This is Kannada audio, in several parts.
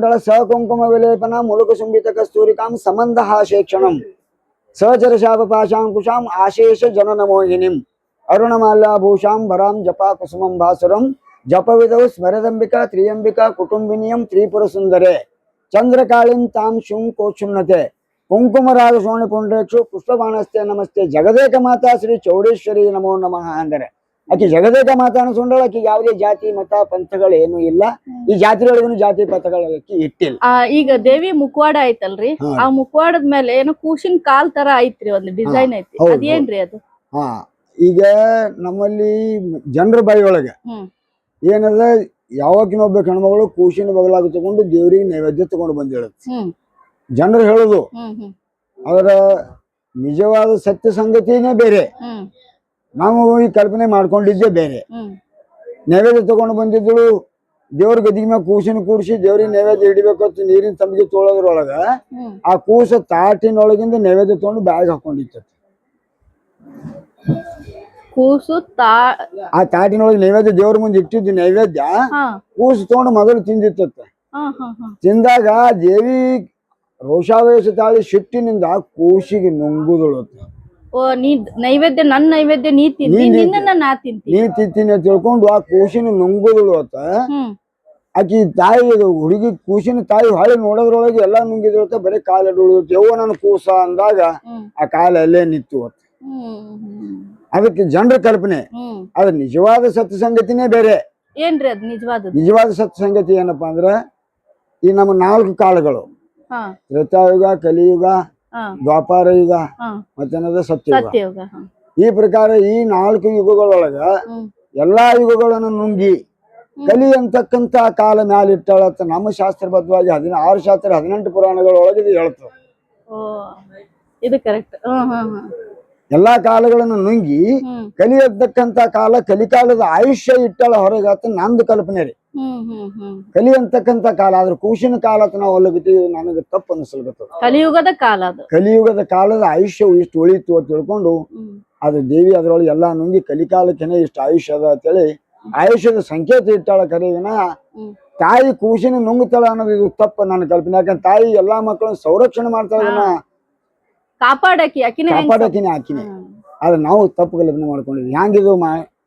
ಸುಂಡಳ ಸ ಕುಂಕುಮ ವಿಲೇಪನ ಮುಲುಕು ಸುಂಬಿತ ಕಸ್ತೂರಿಕಾಂ ಸಂಬಂಧ ಶೇಕ್ಷಣಂ ಸಚರ ಶಾಪ ಪಾಶಾಂಕುಶಾಂ ಆಶೇಷ ಜನನ ಮೋಹಿನಿಂ ಅರುಣಮಾಲ್ಯಾಭೂಷಾಂ ಭರಾಂ ಜಪಾ ಕುಸುಮಂ ಭಾಸುರಂ ಜಪವಿದೌ ಸ್ಮರದಂಬಿಕಾ ತ್ರಿಯಂಬಿಕಾ ಕುಟುಂಬಿನಿಯಂ ತ್ರಿಪುರ ಸುಂದರೆ ಚಂದ್ರಕಾಳಿಂ ತಾಂ ಶುಂ ಕೋಚುನ್ನತೆ ಕುಂಕುಮರಾಗ ಸೋಣಿ ಪುಂಡ್ರೇಕ್ಷು ಪುಷ್ಪಬಾಣಸ್ತೆ ನಮಸ್ತೆ ಜಗದೇಕ ಮಾತಾ ಶ್ರೀ ಚೌಡೇಶ್ವರಿ ನಮೋ ನಮಃ ಅಂದರೆ ಆಕೆ ಜಗದೇಕ ಮಾತಾನ ಸುಂಡಳ ಆಕೆ ಯಾವುದೇ ಜಾತಿ ಮತ ಪಂಥಗಳು ಏನು ಇಲ್ಲ. ಈ ಜಾತಿಗಳಿಗೂ ಜಾತಿ ಪಂಥಗಳ ಇಟ್ಟಿಲ್ಲ. ಈಗ ದೇವಿ ಮುಖವಾಡ ಐತಲ್ರಿ, ಆ ಮುಖವಾಡದ ಮೇಲೆ ಏನೋ ಕೂಸಿನ ಕಾಲ್ ತರ ಐತ್ರಿ, ಒಂದು ಡಿಸೈನ್ ಐತಿ, ಅದೇನ್ರಿ ಅದು? ಹಾ, ಈಗ ನಮ್ಮಲ್ಲಿ ಜನರ ಬಾಯಿ ಒಳಗೆ ಏನದ ಯಾವಾಗಿನೊಬ್ಬ ಹೆಣ್ಮಗಳು ಕೂಸಿನ ಬಗಲಾಗ ತಗೊಂಡು ದೇವ್ರಿಗೆ ನೈವೇದ್ಯ ತಗೊಂಡು ಬಂದಿಳತ್ತೆ. ಜನರು ಹೇಳುದು ಅವರ ನಿಜವಾದ ಸತ್ಯ ಸಂಗತಿನೇ ಬೇರೆ, ನಾವು ಈ ಕಲ್ಪನೆ ಮಾಡ್ಕೊಂಡಿದ್ದೇ ಬೇರೆ. ನೈವೇದ್ಯ ತಗೊಂಡು ಬಂದಿದ್ದಳು, ದೇವ್ರ ಗದಿಗೆ ಮ್ಯಾಗ ಕೂಸಿನ ಕೂಡಿಸಿ ದೇವ್ರಿಗೆ ನೈವೇದ್ಯ ಹಿಡಿಬೇಕಂತ ನೀರಿನ ತಂಬಿಗೆ ತೊಳೋದ್ರೊಳಗ ಆ ಕೂಸ ತಾಟಿನೊಳಗಿಂದ ನೈವೇದ್ಯ ತಗೊಂಡು ಬ್ಯಾಗ್ ಹಾಕೊಂಡಿತ್ತು. ಕೂಸು ಆ ತಾಟಿನೊಳಗೆ ನೈವೇದ್ಯ ದೇವ್ರ ಮುಂದೆ ಇಟ್ಟಿದ್ದು ನೈವೇದ್ಯ ಕೂಸು ತಗೊಂಡು ಮೊದಲು ತಿಂದಿತ್ತ. ತಿಂದಾಗ ದೇವಿ ರೋಷಾವೇಶ ತಾಳಿ ಸಿಟ್ಟಿನಿಂದ ಕೂಸಿಗೆ ನುಂಗುದಳು. ನೈವೇದ್ಯ ನನ್ನ ನೈವೇದ್ಯ ನೀ ತಿಂತೀನಿ ಅಂತ ತಿಳ್ಕೊಂಡು ಆ ಕೂಸಿನ ನುಂಗುದಳು ಅತ್ತ. ಆಕಿ ತಾಯಿ ಹುಡುಗಿ ಕೂಸಿನ ತಾಯಿ ಹೊಳೆ ನೋಡೋದ್ರೊಳಗೆ ಎಲ್ಲಾ ನುಂಗಿದಳತ್ತ, ಬರೀ ಕಾಲು ಯವ್ವ ನನ್ನ ಕೂಸ ಅಂದಾಗ ಆ ಕಾಲ ಅಲ್ಲೇ ನಿತ್ತು. ಅದಕ್ಕೆ ಜನರ ಕಲ್ಪನೆ. ಅದ್ರ ನಿಜವಾದ ಸತ್ಯ ಸಂಗತಿನೇ ಬೇರೆ. ಏನ್ರಿ ಅದ್ ನಿಜವಾದ ಸತ್ಯ ಸಂಗತಿ ಏನಪ್ಪಾ ಅಂದ್ರ, ಈ ನಮ್ಮ 4 ಕಾಲಗಳು ತ್ರೇತಾಯುಗ, ಕಲಿಯುಗ, ದ್ವಾಪಾರ ಯುಗ ಮತ್ತೇನದ ಸತ್ಯಯುಗ. ಈ ಪ್ರಕಾರ ಈ 4 ಯುಗಗಳೊಳಗ ಎಲ್ಲಾ ಯುಗಗಳನ್ನು ನುಂಗಿ ಕಲಿ ಅಂತಕ್ಕಂತ ಕಾಲ ಮ್ಯಾಲಿಟ್ಟಾಳತ್ತ ನಮ್ಮ ಶಾಸ್ತ್ರಬದ್ಧವಾಗಿ 16 ಶಾಸ್ತ್ರ 18 ಪುರಾಣಗಳೊಳಗೆ ಇದು ಹೇಳ್ತದೆ. ಇದು ಕರೆಕ್ಟ್. ಎಲ್ಲಾ ಕಾಲಗಳನ್ನು ನುಂಗಿ ಕಲಿ ಅಂತಕ್ಕಂತ ಕಾಲ, ಕಲಿಕಾಲದ ಆಯುಷ್ಯ ಇಟ್ಟಳ ಹೊರಗಾತ ನಂದು ಕಲ್ಪನೆ ರೀ. ಕಲಿ ಅಂತಕ್ಕಂತ ಕಾಲ ಆದ್ರೆ ಕೂಸಿನ ಕಾಲ ನಾವು ಹೊಲಗತೀವಿ, ನನಗೆ ತಪ್ಪು ಅನಿಸ್ಲಕತ್ತದ. ಕಲಿಯುಗದ ಕಾಲದ ಆಯುಷ್ಯ ಇಷ್ಟು ಉಳಿತು ಅಂತ ತಿಳ್ಕೊಂಡು ಅದು ದೇವಿ ಅದ್ರೊಳಗೆ ಎಲ್ಲಾ ನುಂಗಿ ಕಲಿಕಾಲಕ್ಕೇನೆ ಇಷ್ಟು ಆಯುಷ್ಯ ಅದ ಅಂತೇಳಿ ಆಯುಷ್ಯದ ಸಂಕೇತ ಇಟ್ಟಾಳ. ಕರೆವಿನ ತಾಯಿ ಕೂಸಿನ ನುಂಗುತ್ತಾಳ ಅನ್ನೋದು ಇದು ತಪ್ಪು ನನ್ನ ಕಲ್ಪನೆ. ಯಾಕಂದ್ರೆ ತಾಯಿ ಎಲ್ಲಾ ಮಕ್ಕಳನ್ನ ಸಂರಕ್ಷಣೆ ಮಾಡ್ತಾಳ, ಕಾಪಾಡಕಿನೇ ಆಕಿನೇ. ಆದ್ರೆ ನಾವು ತಪ್ಪು ಕಲ್ಪನೆ ಮಾಡ್ಕೊಂಡಿದ್ವಿ. ಹ್ಯಾಂಗಿದು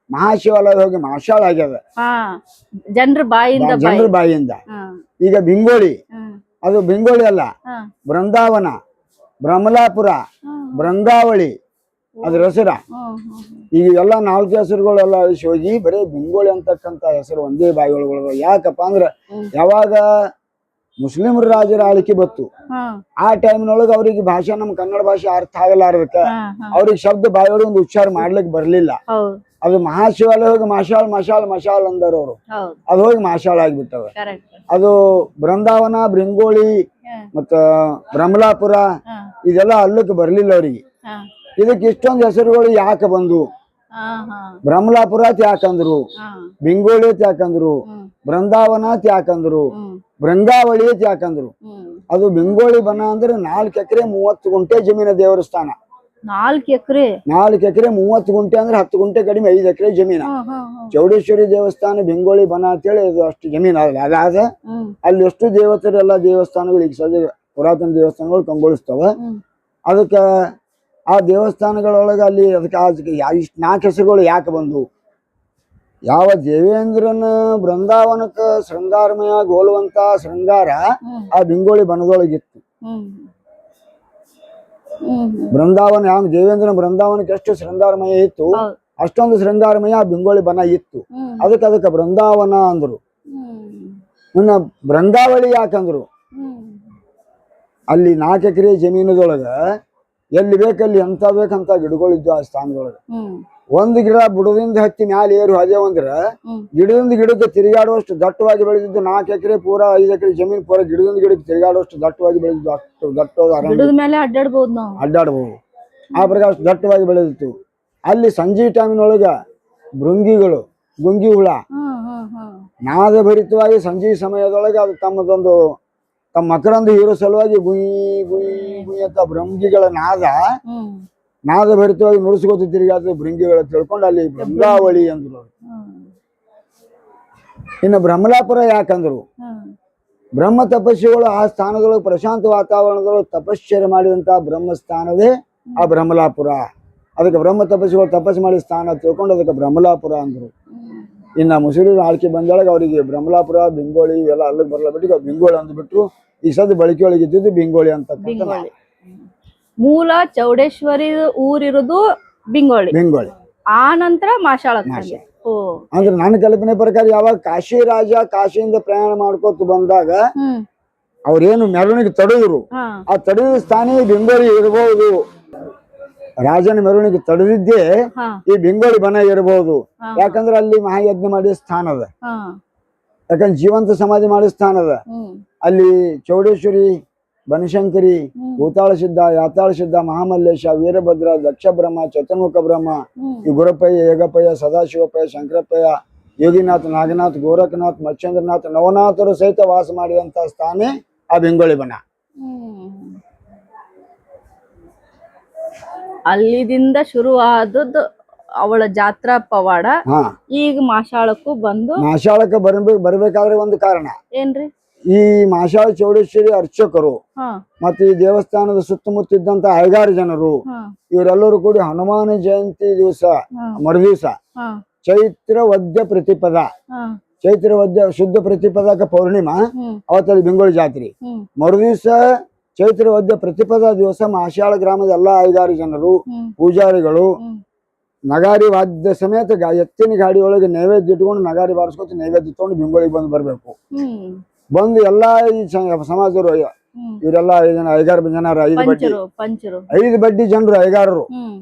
ಮಹಾಶಿವಾಲಯ ಹೋಗಿ ಮಹಾಶಾಳ ಆಗ್ಯದ ಜನರ ಬಾಯಿಯಿಂದ. ಈಗ ಬಿಂಗೋಳಿ, ಅದು ಬಿಂಗೋಳಿ ಅಲ್ಲ, ಬೃಂದಾವನ, ಬ್ರಹ್ಮಲಾಪುರ, ಬೃಂಗಾವಳಿ ಅದ್ರ ಹೆಸರ. ಈಗ ಎಲ್ಲ 4 ಹೆಸರುಗಳೆಲ್ಲ ಹೋಗಿ ಬರೀ ಬಿಂಗೋಳಿ ಅಂತಕ್ಕಂತ ಹೆಸರು ಒಂದೇ ಬಾಯಿ ಒಳಗೊಳಗ. ಯಾಕಪ್ಪ ಅಂದ್ರ ಯಾವಾಗ ಮುಸ್ಲಿಮರ ರಾಜರ ಆಳ್ಕೆ ಬತ್ತು, ಆ ಟೈಮ್ನೊಳಗ ಅವ್ರಿಗೆ ಭಾಷೆ ನಮ್ಮ ಕನ್ನಡ ಭಾಷೆ ಅರ್ಥ ಆಗಲಾರ್ದಕ್ಕ ಅವ್ರಿಗೆ ಶಬ್ದ ಬಾಯಿಯೊಳಗೆ ಒಂದು ಉಚ್ಚಾರ ಮಾಡ್ಲಿಕ್ಕೆ ಬರ್ಲಿಲ್ಲ. ಅದು ಮಹಾಶಿವಾಲಯ ಹೋಗಿ ಮಶಾಲ್ ಅಂದಾರ ಅವರು, ಅದು ಹೋಗಿ ಮಹಾಶಾಳ ಆಗಿಬಿಟ್ಟವ. ಅದು ಬೃಂದಾವನ, ಬೃಂಗೋಳಿ ಮತ್ತ ಬ್ರಹ್ಮಲಾಪುರ ಇದೆಲ್ಲ ಅಲ್ಲಕ್ಕೆ ಬರ್ಲಿಲ್ಲ ಅವ್ರಿಗೆ. ಇದಕ್ಕೆ ಇಷ್ಟೊಂದು ಹೆಸರುಗಳು ಯಾಕೆ ಬಂದು? ಬ್ರಹ್ಮಲಾಪುರ ಯಾಕಂದ್ರು, ಬಿಂಗೋಳಿ ಯಾಕಂದ್ರು, ಬೃಂದಾವನ ಯಾಕಂದ್ರು, ಬೃಂಗಾವಳಿ ಯಾಕಂದ್ರು. ಅದು ಬಿಂಗೋಳಿ ಬನ ಅಂದ್ರೆ 4 ಎಕರೆ 30 ಗುಂಟೆ ಜಮೀನ ದೇವರ ಸ್ಥಾನ. 4 ಎಕರೆ 30 ಗುಂಟೆ ಅಂದ್ರೆ 10 ಗುಂಟೆ ಕಡಿಮೆ 5 ಎಕರೆ ಜಮೀನ. ಚೌಡೇಶ್ವರಿ ದೇವಸ್ಥಾನ ಬಿಂಗೋಳಿ ಬನ ಅಂತೇಳಿ ಅದು ಅಷ್ಟು ಜಮೀನ್ ಅದಾದ. ಅಲ್ಲಿ ಎಷ್ಟು ದೇವತರು ಎಲ್ಲ ದೇವಸ್ಥಾನಗಳು ಈಗ ಸದ್ಯ ಪುರಾತನ ದೇವಸ್ಥಾನಗಳು ಕಂಗೊಳಿಸ್ತಾವ. ಅದಕ್ಕ ಆ ದೇವಸ್ಥಾನಗಳೊಳಗ ಅಲ್ಲಿ ಅದಕ್ಕೆ ಇಷ್ಟು 4 ಹೆಸರುಗಳು ಯಾಕೆ ಬಂದು? ಯಾವ ದೇವೇಂದ್ರನ ಬೃಂದಾವನಕ್ಕ ಶೃಂಗಾರಮಯ ಗೋಲುವಂತ ಶೃಂಗಾರ ಆ ಬಿಂಗೋಳಿ ಬನದೊಳಗಿತ್ತು. ಬೃಂದಾವನ ಯಾವ ದೇವೇಂದ್ರನ ಬೃಂದಾವನಕ್ಕೆ ಎಷ್ಟು ಶೃಂಗಾರಮಯ ಇತ್ತು, ಅಷ್ಟೊಂದು ಶೃಂಗಾರಮಯ ಆ ಬಿಂಗೋಳಿ ಬನ ಇತ್ತು. ಅದಕ್ಕೆ ಬೃಂದಾವನ ಅಂದ್ರು. ಇನ್ನ ಬೃಂಗಾವಳಿ ಯಾಕಂದ್ರು, ಅಲ್ಲಿ 4 ಎಕರೆ ಜಮೀನದೊಳಗ ಎಲ್ಲಿ ಬೇಕಲ್ಲಿ ಎಂತ ಬೇಕಂತ ಗಿಡಗಳಿದ್ದು ಆ ಸ್ಥಾನದೊಳಗ. ಒಂದು ಗಿಡ ಬುಡದಿಂದ ಹತ್ತಿ ಮ್ಯಾಲೆ ಏರು ಅದೇವಂದ್ರ ಗಿಡದಿಂದ ಗಿಡಕ್ಕೆ ತಿರುಗಾಡುವಷ್ಟು ದಟ್ಟವಾಗಿ ಬೆಳೆದಿದ್ದು 4 ಎಕರೆ ಪೂರ 5 ಎಕರೆ ಜಮೀನ್ ಪೂರ ಗಿಡದಿಂದ ಗಿಡಕ್ಕೆ ತಿರುಗಾಡುವಷ್ಟು ದಟ್ಟವಾಗಿ ಬೆಳೆದಿದ್ದು. ಅಷ್ಟು ದಟ್ಟವಾದ ಅಡ್ಡಾಡ್ಬಹುದು. ಆ ಪ್ರಕಾರ ಅಷ್ಟು ದಟ್ಟವಾಗಿ ಬೆಳೆದಿತ್ತು. ಅಲ್ಲಿ ಸಂಜೆ ಟೈಮಿನೊಳಗ ಭೃಂಗಿಗಳು, ಗುಂಗಿ ಹುಳ ನಾದ ಭರಿತವಾಗಿ ಸಂಜೆ ಸಮಯದೊಳಗೆ ಅದು ತಮ್ಮ ಮಕರಂದ ಹೀರೋ ಸಲುವಾಗಿ ಗುಯಿ ಗುಯಿ ಗುಯಿ ಅಂತ ಭೃಂಗಿಗಳ ನಾದ ಭರಿತವಾಗಿ ನುಡಿಸ್ಕೋತ ತಿರುಗಾದ ಭೃಂಗಿಗಳ ತಿಳ್ಕೊಂಡು ಅಲ್ಲಿ ಬೃಂಗಾವಳಿ ಅಂದ್ರು. ಇನ್ನು ಬ್ರಹ್ಮಲಾಪುರ ಯಾಕಂದ್ರು, ಬ್ರಹ್ಮ ತಪಸ್ವಿಗಳು ಆ ಸ್ಥಾನದೊಳಗೆ ಪ್ರಶಾಂತ ವಾತಾವರಣದೊಳಗೆ ತಪಶ್ಚರ್ಯ ಮಾಡಿದಂತ ಬ್ರಹ್ಮಸ್ಥಾನವೇ ಆ ಬ್ರಹ್ಮಲಾಪುರ. ಅದಕ್ಕೆ ಬ್ರಹ್ಮ ತಪಸ್ವಿಗಳು ತಪಸ್ಸು ಮಾಡಿ ಸ್ಥಾನ ತಿಳ್ಕೊಂಡು ಅದಕ್ಕೆ ಬ್ರಹ್ಮಲಾಪುರ ಅಂದ್ರು. ಇನ್ನು ಮುಸುರಿ ಆಳ್ಕೆ ಬಂದಾಗ ಅವರಿಗೆ ಬ್ರಹ್ಮಲಾಪುರ ಬಿಂಗೋಳಿ ಇವೆಲ್ಲ ಅಲ್ಲಿಗೆ ಬರಲ್ಲ ಬಿಟ್ಟು ಬಿಂಗೋಳಿ ಅಂದ್ಬಿಟ್ರು. ಈ ಸದ್ ಬಳಕೆ ಒಳಗೆ ಇದ್ದಿದ್ದು ಬಿಂಗೋಳಿ ಅಂತ. ಮೂಲ ಚೌಡೇಶ್ವರಿ ಊರಿರೋದು ಬಿಂಗೋಳಿ. ಆ ನಂತರ ಮಾಶಾಳ. ಅಂದ್ರೆ ನನ್ನ ಕಲ್ಪನೆ ಪ್ರಕಾರ ಯಾವಾಗ ಕಾಶಿ ರಾಜ ಕಾಶಿಯಿಂದ ಪ್ರಯಾಣ ಮಾಡ್ಕೋತ ಬಂದಾಗ ಅವ್ರೇನು ಮೆರವಣಿಗೆ ತಡೆದ್ರು, ಆ ತಡೆದ ಸ್ಥಾನ ಬಿಂಗೋಳಿ ಇರಬಹುದು. ರಾಜನ ಮೆರವಣಿಗೆ ತಡೆದಿದ್ದೇ ಈ ಬಿಂಗೋಳಿ ಬನ ಇರಬಹುದು. ಯಾಕಂದ್ರೆ ಅಲ್ಲಿ ಮಹಾಯಜ್ಞ ಮಾಡಿದ ಸ್ಥಾನ ಅದ, ಯಾಕಂದ್ರೆ ಜೀವಂತ ಸಮಾಧಿ ಮಾಡಿದ ಸ್ಥಾನ ಅದ. ಅಲ್ಲಿ ಚೌಡೇಶ್ವರಿ, ಬನಶಂಕರಿ, ಭೂತಾಳ ಸಿದ್ಧ, ಯಾತಾಳ ಸಿದ್ಧ, ಮಹಾಮಲ್ಲೇಶ, ವೀರಭದ್ರ, ದಕ್ಷ ಬ್ರಹ್ಮ, ಚತುರ್ಮುಖ ಬ್ರಹ್ಮ, ಈ ಗುರಪ್ಪಯ್ಯ, ಏಗಪ್ಪಯ್ಯ, ಸದಾಶಿವಪ್ಪಯ್ಯ, ಶಂಕರಪ್ಪಯ್ಯ, ಯೋಗಿನಾಥ್, ನಾಗನಾಥ್, ಗೋರಖನಾಥ್, ಮಚ್ಚೇಂದ್ರನಾಥ್, ನವನಾಥರು ಸಹಿತ ವಾಸ ಮಾಡಿದಂತ ಸ್ಥಾನ ಆ ಬೆಂಗೋಳಿ ಬನ. ಅಲ್ಲಿದಿಂದ ಶುರು ಆದದ್ದು ಅವಳ ಜಾತ್ರಾ ಪವಾಡ. ಈಗ ಮಾಶಾಳಕ್ಕೂ ಬಂದು ಮಾಶಾಳಕ್ಕೆ ಬರ್ಬೇಕಾದ್ರೆ ಒಂದು ಕಾರಣ ಏನ್ರಿ, ಈ ಮಾಶಾಳ ಚೌಡೇಶ್ವರಿ ಅರ್ಚಕರು ಮತ್ತೆ ಈ ದೇವಸ್ಥಾನದ ಸುತ್ತಮುತ್ತಿದ್ದಂತ 5 ಜನರು ಇವರೆಲ್ಲರೂ ಕೂಡಿ ಹನುಮಾನ ಜಯಂತಿ ದಿವಸ ಮರುದಿವಸ ಚೈತ್ರ ವದ್ಯ ಪ್ರತಿಪದ, ಚೈತ್ರ ವದ್ಯ ಶುದ್ಧ ಪ್ರತಿಪದಕ ಪೌರ್ಣಿಮಾ ಅವತ್ತಲ್ಲಿ ಬೆಂಗೋಳಿ ಜಾತ್ರೆ. ಮರುದಿವಸ ಚೈತ್ರ ವದ್ಯ ಪ್ರತಿಪದ ದಿವಸ ಮಾಶಾಳ ಗ್ರಾಮದ ಎಲ್ಲಾ 5 ಜನರು ಪೂಜಾರಿಗಳು ನಗಾರಿ ವಾದ್ಯ ಸಮೇತ ಎತ್ತಿನ ಗಾಡಿ ಒಳಗೆ ನೈವೇದ್ಯ ಇಟ್ಕೊಂಡು ನಗಾರಿ ಬಾರಿಸ್ಕೊತ ನೈವೇದ್ಯ ತಗೊಂಡು ಬೆಂಗೋಳಿಗೆ ಬರ್ಬೇಕು. ಬಂದು ಎಲ್ಲಾ ಈ ಸಮಾಜರು ಇವರೆಲ್ಲ 5 ಜನರು 5 ಬಡ್ಡಿ ಜನರು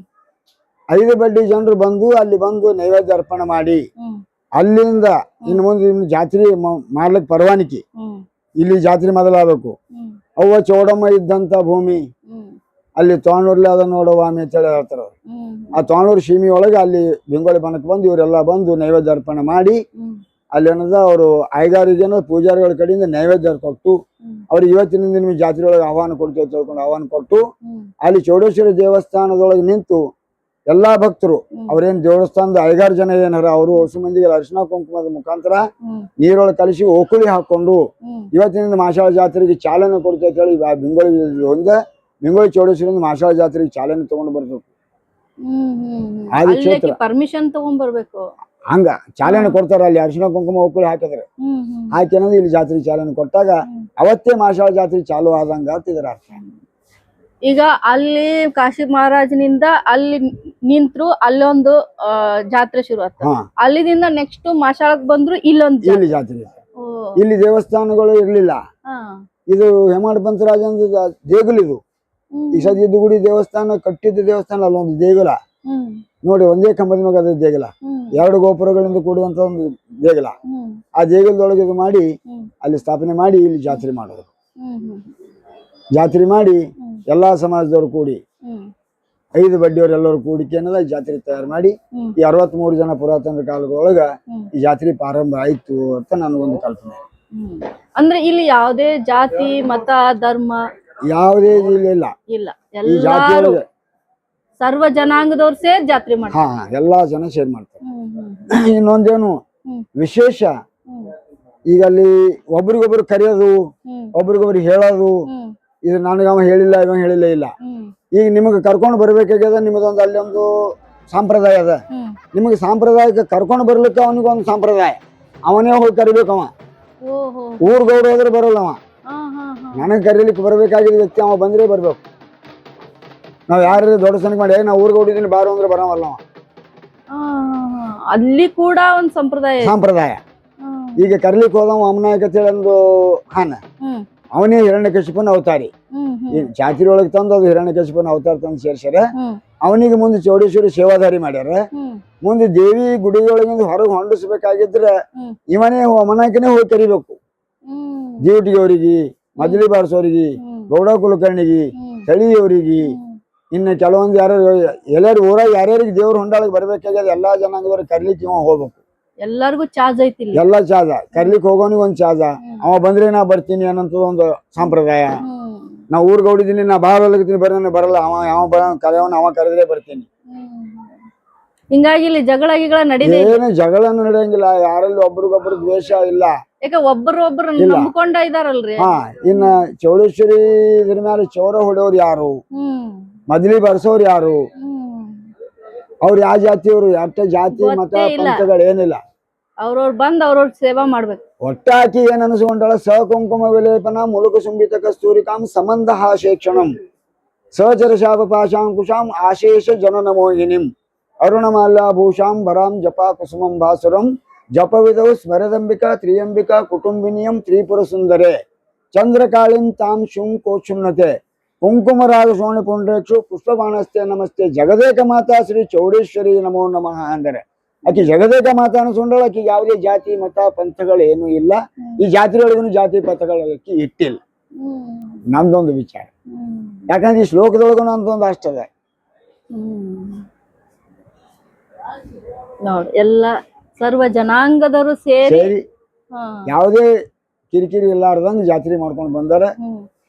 5 ಬಡ್ಡಿ ಜನರು ಬಂದು ಅಲ್ಲಿ ಬಂದು ನೈವೇದ್ಯ ಅರ್ಪಣೆ ಮಾಡಿ ಅಲ್ಲಿಂದ ಇನ್ನು ಮುಂದೆ ಜಾತ್ರೆ ಮಾಡ್ಲಿಕ್ಕೆ ಪರವಾನಿಕೆ, ಇಲ್ಲಿ ಜಾತ್ರೆ ಮೊದಲಾಗಬೇಕು. ಅವ್ವ ಚೌಡಮ್ಮ ಇದ್ದಂತ ಭೂಮಿ ಅಲ್ಲಿ ತೋಣೂರ್ಲಿ ಅದ ನೋಡವಾಮಿ ಅಂತ ಹೇಳಿ ಹೇಳ್ತಾರ. ಆ ತೋಣೂರು ಸೀಮಿ ಒಳಗೆ ಅಲ್ಲಿ ಬೆಂಗೋಳಿ ಬನಕ್ಕೆ ಬಂದು ಇವರೆಲ್ಲ ಬಂದು ನೈವೇದ್ಯ ಅರ್ಪಣೆ ಮಾಡಿ ಅಲ್ಲಿ ಏನದ ಅವರು 5 ಜನ ಪೂಜಾರಿಗಳ ಕಡೆಯಿಂದ ನೈವೇದ್ಯ ಕೊಟ್ಟು ಅವ್ರಿಗೆ ಇವತ್ತಿನಿಂದ ನಿಮ್ಗೆ ಜಾತ್ರೆ ಒಳಗೆ ಆಹ್ವಾನ ಕೊಡ್ತೇವೆ ತಿಳ್ಕೊಂಡು ಆಹ್ವಾನ ಕೊಟ್ಟು ಅಲ್ಲಿ ಚೌಡೇಶ್ವರಿ ದೇವಸ್ಥಾನದೊಳಗೆ ನಿಂತು ಎಲ್ಲಾ ಭಕ್ತರು ಅವ್ರೇನ್ ದೇವಸ್ಥಾನದ 5 ಜನ ಏನಾರ ಅವರು ಹೊಸ ಮಂದಿಗೆ ಅರಿಶಿನ ಕುಂಕುಮದ ಮುಖಾಂತರ ನೀರೊಳಗೆ ಕಲಿಸಿ ಓಕುಳಿ ಹಾಕೊಂಡು ಇವತ್ತಿನಿಂದ ಮಾಶಾಳ ಜಾತ್ರೆಗೆ ಚಾಲನೆ ಕೊಡ್ತೇವೆ ಹೇಳಿ ಬೆಂಗೋಳಿ ಚೌಡೇಶ್ವರಿಂದ ಮಾಶಾಳ ಜಾತ್ರೆಗೆ ಚಾಲನೆ ತಗೊಂಡು ಬರ್ಬೇಕು. ಪರ್ಮಿಷನ್ ತಗೊಂಡ್ ಬರ್ಬೇಕು. ಹಂಗ ಚಾಲನೆ ಕೊಡ್ತಾರ. ಅಲ್ಲಿ ಅರಿಶಿನ ಕುಂಕುಮ ಒಕ್ಕಳಿ ಹಾಕಿದ್ರೆ ಹಾಕಿ ಅನ್ನೋದು ಇಲ್ಲಿ ಜಾತ್ರೆ ಚಾಲನೆ ಕೊಟ್ಟಾಗ ಅವತ್ತೇ ಮಾಶಾಳ ಜಾತ್ರೆ ಚಾಲು ಆದಂಗ ಅಂತಿದ್ರ ಅರ್ಥ. ಈಗ ಅಲ್ಲಿ ಕಾಶಿ ಮಹಾರಾಜನಿಂದ ಅಲ್ಲಿ ನಿಂತ್ರು ಅಲ್ಲೊಂದು ಜಾತ್ರೆ ಶುರು ಆಯ್ತು. ಅಲ್ಲಿಂದ ನೆಕ್ಸ್ಟ್ ಮಾಶಾಳಕ್ ಬಂದ್ರು ಇಲ್ಲಿ ಜಾತ್ರೆ. ಇಲ್ಲಿ ದೇವಸ್ಥಾನಗಳು ಇರ್ಲಿಲ್ಲ. ಇದು ಹೇಮಾಡ್ ಪಂಚರಾಜನ ದೇಗುಲ. ಇದು ಈ ಸದ್ಯದ ಗುಡಿ ದೇವಸ್ಥಾನ ಕಟ್ಟಿದ್ದ ದೇವಸ್ಥಾನ ಅಲ್ಲೊಂದು ದೇಗುಲ ನೋಡಿ, ಒಂದೇ ಕಂಬದ ಮ್ಯಾಗ ಅದ ದೇಗುಲ, 2 ಗೋಪುರಗಳಿಂದ ಕೂಡಿದಂತ ಒಂದು ದೇಗುಲ. ಆ ದೇಗುಲದೊಳಗೆ ಇದು ಮಾಡಿ ಅಲ್ಲಿ ಸ್ಥಾಪನೆ ಮಾಡಿ ಇಲ್ಲಿ ಜಾತ್ರೆ ಮಾಡೋದು. ಜಾತ್ರೆ ಮಾಡಿ ಎಲ್ಲಾ ಸಮಾಜದವ್ರು ಕೂಡಿ 5 ಬಡ್ಡಿಯವರೆಲ್ಲರೂ ಕೂಡಿಕೆ ಅನ್ನೋದ ಜಾತ್ರೆ ತಯಾರು ಮಾಡಿ ಈ 63 ಜನ ಪುರಾತನ ಕಾಲದೊಳಗ ಈ ಜಾತ್ರೆ ಪ್ರಾರಂಭ ಆಯ್ತು ಅಂತ ನನಗೊಂದು ಕಲ್ಪನೆ. ಅಂದ್ರೆ ಇಲ್ಲಿ ಯಾವುದೇ ಜಾತಿ ಮತ ಧರ್ಮ ಯಾವುದೇ ಇಲ್ಲ. ಈ ಜಾತಿ ಒಳಗೆ ಸರ್ವ ಜನಾಂಗದವ್ರು ಸೇರಿ ಜಾತ್ರೆ ಮಾಡ್ತಾರೆ. ಎಲ್ಲಾ ಜನ ಸೇರಿ ಮಾಡ್ತಾರೆ. ಇನ್ನೊಂದೇನು ವಿಶೇಷ, ಈಗ ಅಲ್ಲಿ ಒಬ್ರಿಗೊಬ್ರು ಕರೆಯೋದು, ಒಬ್ರಿಗೊಬ್ರಿಗೆ ಹೇಳೋದು, ಇದು ನನಗೆ ಅವ ಹೇಳಿಲ್ಲ ಇವ ಹೇಳಿಲ್ಲ ಇಲ್ಲ. ಈಗ ನಿಮಗೆ ಕರ್ಕೊಂಡು ಬರ್ಬೇಕಾಗ್ಯದ, ನಿಮ್ಮದೊಂದು ಅಲ್ಲಿ ಒಂದು ಸಂಪ್ರದಾಯ ಅದ. ನಿಮಗೆ ಸಾಂಪ್ರದಾಯಕ್ಕೆ ಕರ್ಕೊಂಡು ಬರ್ಲಿಕ್ಕೆ ಅವನಿಗೊಂದು ಸಂಪ್ರದಾಯ, ಅವನೇ ಹೋಗಿ ಕರಿಬೇಕು. ಅವ ಊರ್ ಗೌಡ ಹೋದ್ರೆ ಬರಲ್ಲ. ಅವ ನನಗೆ ಕರೀಲಿಕ್ಕೆ ಬರ್ಬೇಕಾಗಿದ್ದ ವ್ಯಕ್ತಿ ಅವ ಬಂದ್ರೆ ಬರ್ಬೇಕು. ನಾವ್ ಯಾರು ದೊಡ್ಡ ಸನಕ್ ಮಾಡಿ ನಾವು ಊರ್ಗ ಹೊಡಿದೀನಿ ಬಾರು ಅಂದ್ರೆ ಬರವಲ್ಲ. ಅಲ್ಲಿ ಕೂಡ ಒಂದು ಸಂಪ್ರದಾಯ. ಈಗ ಕರ್ಲಿಕ್ಕೆ ಹೋದವ ಅಮ್ಮನಾಯಕ ಒಂದು ಹಾನ, ಅವನೇ ಹಿರಣ್ಯಕಶಿಪನ ಅವತಾರಿ. ಈ ಜಾತ್ರೆ ಒಳಗೆ ತಂದು ಅದು ಹಿರಣ್ಯಕಶಿಪನ ಅವತಾರ ತಂದು ಸೇರ್ಸ್ಯಾರ. ಅವನಿಗೆ ಮುಂದೆ ಚೌಡೇಶ್ವರಿ ಸೇವಾದಾರಿ ಮಾಡ್ಯಾರ. ಮುಂದೆ ದೇವಿ ಗುಡಿಯೊಳಗಿಂದ ಹೊರಗೆ ಹೊಂಡಿಸ್ಬೇಕಾಗಿದ್ರೆ ಇವನೇ ಅಮ್ಮನಾಯಕನೇ ಹೋಗಿ ಕರಿಬೇಕು. ಡ್ಯೂಟಿಗೆ ಅವ್ರಿಗೆ, ಮದ್ಲಿ ಬಾರಿಸೋರಿಗೆ, ಗೌಡ ಕುಲಕರ್ಣಿಗೆ, ತಳಿಯವರಿಗೆ, ಇನ್ನು ಕೆಲವೊಂದು ಎಲ್ಲಾರು ಊರಾಗ ಯಾರ್ಯಾರಿಗೆ ದೇವ್ರ ಹೊಂಡಾಳಕ್ಕೆ ಬರ್ಬೇಕಾಗ್ಯದ ಎಲ್ಲಾ ಜನಾಂಗದವ್ರಿಗೆ ಕರ್ಲಿಕ್ಕೆ ಇವ ಹೋಗ್ಬೇಕು. ಎಲ್ಲಾರ್ಗು ಚಾರ್ಜ್ ಐತಿ. ಎಲ್ಲಾ ಚಾರ್ಜ. ಕರ್ಲಿಕ್ಕೆ ಹೋಗೋನಿಗೆ ಒಂದ್ ಚಾರ್ಜ. ಅವ ಬಂದ್ರೆ ನಾ ಬರ್ತೀನಿ ಅನ್ನೋಂಥ ಒಂದು ಸಂಪ್ರದಾಯ. ನಾ ಊರ್ಗ ಹೊಡಿದೀನಿ, ನಾ ಬಾಳ ಹೊಲಗತೀನಿ ಬರ್ತೀನಿ, ಬರಲ್ಲ. ಅವ ಕರೆಯವನ ಅವ ಕರೆದ್ರೆ ಬರ್ತೀನಿ. ಹಿಂಗಾಗಿ ಇಲ್ಲಿ ಜಗಳ ಗಿಗಳ ನಡೀದೆ. ಏನು ಜಗಳನು ನಡೆಯಂಗಿಲ್ಲ, ಯಾರಲ್ಲಿ ಒಬ್ರಿಗೊಬ್ರು ದ್ವೇಷ ಇಲ್ಲ. ಯಾಕ ಒಬ್ಬರು ನಂಬ್ಕೊಂಡ ಇದಾರಲ್ರಿ. ಹಾ, ಇನ್ನ ಚೌಡೇಶ್ವರಿ ಇದ್ರ ಮೇಲೆ ಚೌರ ಹೊಡೆಯೋರು ಯಾರು, ಮದ್ಲಿ ಬರ್ಸೋರು ಯಾರು, ಅವ್ರು ಯಾವ ಜಾತಿಯವರು, ಅಷ್ಟೇ ಜಾತಿ ಮತ ಪಂಥಗಳೇನಿಲ್ಲ. ಅವ್ರವ್ರು ಬಂದ್ ಅವ್ರವ್ರ ಸೇವಾ ಮಾಡ್ಬೇಕು. ಒಟ್ಟಾಕಿ ಏನ್ ಅನ್ಸ್ಕೊಂಡಾಳ, ಸ ಕುಂಕುಮ ವಿಲೇಪನ ಮುಲುಕು ಸುಂಬಿತ ಕಸ್ತೂರಿಕಾಂ ಸಂಬಂಧ ಶೇಕ್ಷಣಂ ಸಚರ ಶಾಪ ಪಾಶಾಂಕುಶಾಂ ಆಶೇಷ ಜನನ ಮೋಹಿನಿಂ ಅರುಣಮಾಲ್ಯಾಭೂಷಾಂ ಭರಾಂ ಜಪಾ ಕುಸುಮಂ ಭಾಸುರಂ ಜಪವಿದೌ ಸ್ಮರದಂಬಿಕಾ ತ್ರಿಯಂಬಿಕಾ ಕುಟುಂಬಿನಿಯಂ ತ್ರಿಪುರ ಸುಂದರೆ ಚಂದ್ರಕಾಳಿಂ ತಾಂ ಶುಂ ಕೋಚುನ್ನತೆ ಕುಂಕುಮರಾಗ ಸೋಣಿ ಪುಂಡ್ರೇಕ್ಷು ಪುಷ್ಪಬಾಣಸ್ತೆ ನಮಸ್ತೆ ಜಗದೇಕ ಮಾತಾ ಶ್ರೀ ಚೌಡೇಶ್ವರಿ ನಮೋ ನಮಃ ಅಂದರೆ ಆಕಿ ಜಗದೇಕ ಮಾತಾ ಅನ್ಸ್ಕೊಂಡಾಳ. ಆಕಿ ಯಾವುದೇ ಜಾತಿ ಮತ ಪಂಥಗಳು ಏನೂ ಇಲ್ಲ. ಈ ಜಾತಿಗಳಿಗೂ ಜಾತಿ ಪಂಥಗಳು ಆಕಿ ಇಟ್ಟಿಲ್ಲ. ನಮ್ದೊಂದು ವಿಚಾರ, ಯಾಕಂದ್ರೆ ಈ ಶ್ಲೋಕದೊಳಗೂ ನಮ್ದೊಂದು ಅಷ್ಟದ. ನೋಡಿ ಎಲ್ಲ ಸರ್ವ ಜನಾಂಗದವರು ಸೇರಿ ಯಾವುದೇ ಕಿರಿಕಿರಿ ಇಲ್ಲಾರ್ದಂಗ ಜಾತ್ರೆ ಮಾಡ್ಕೊಂಡು ಬಂದಾರ.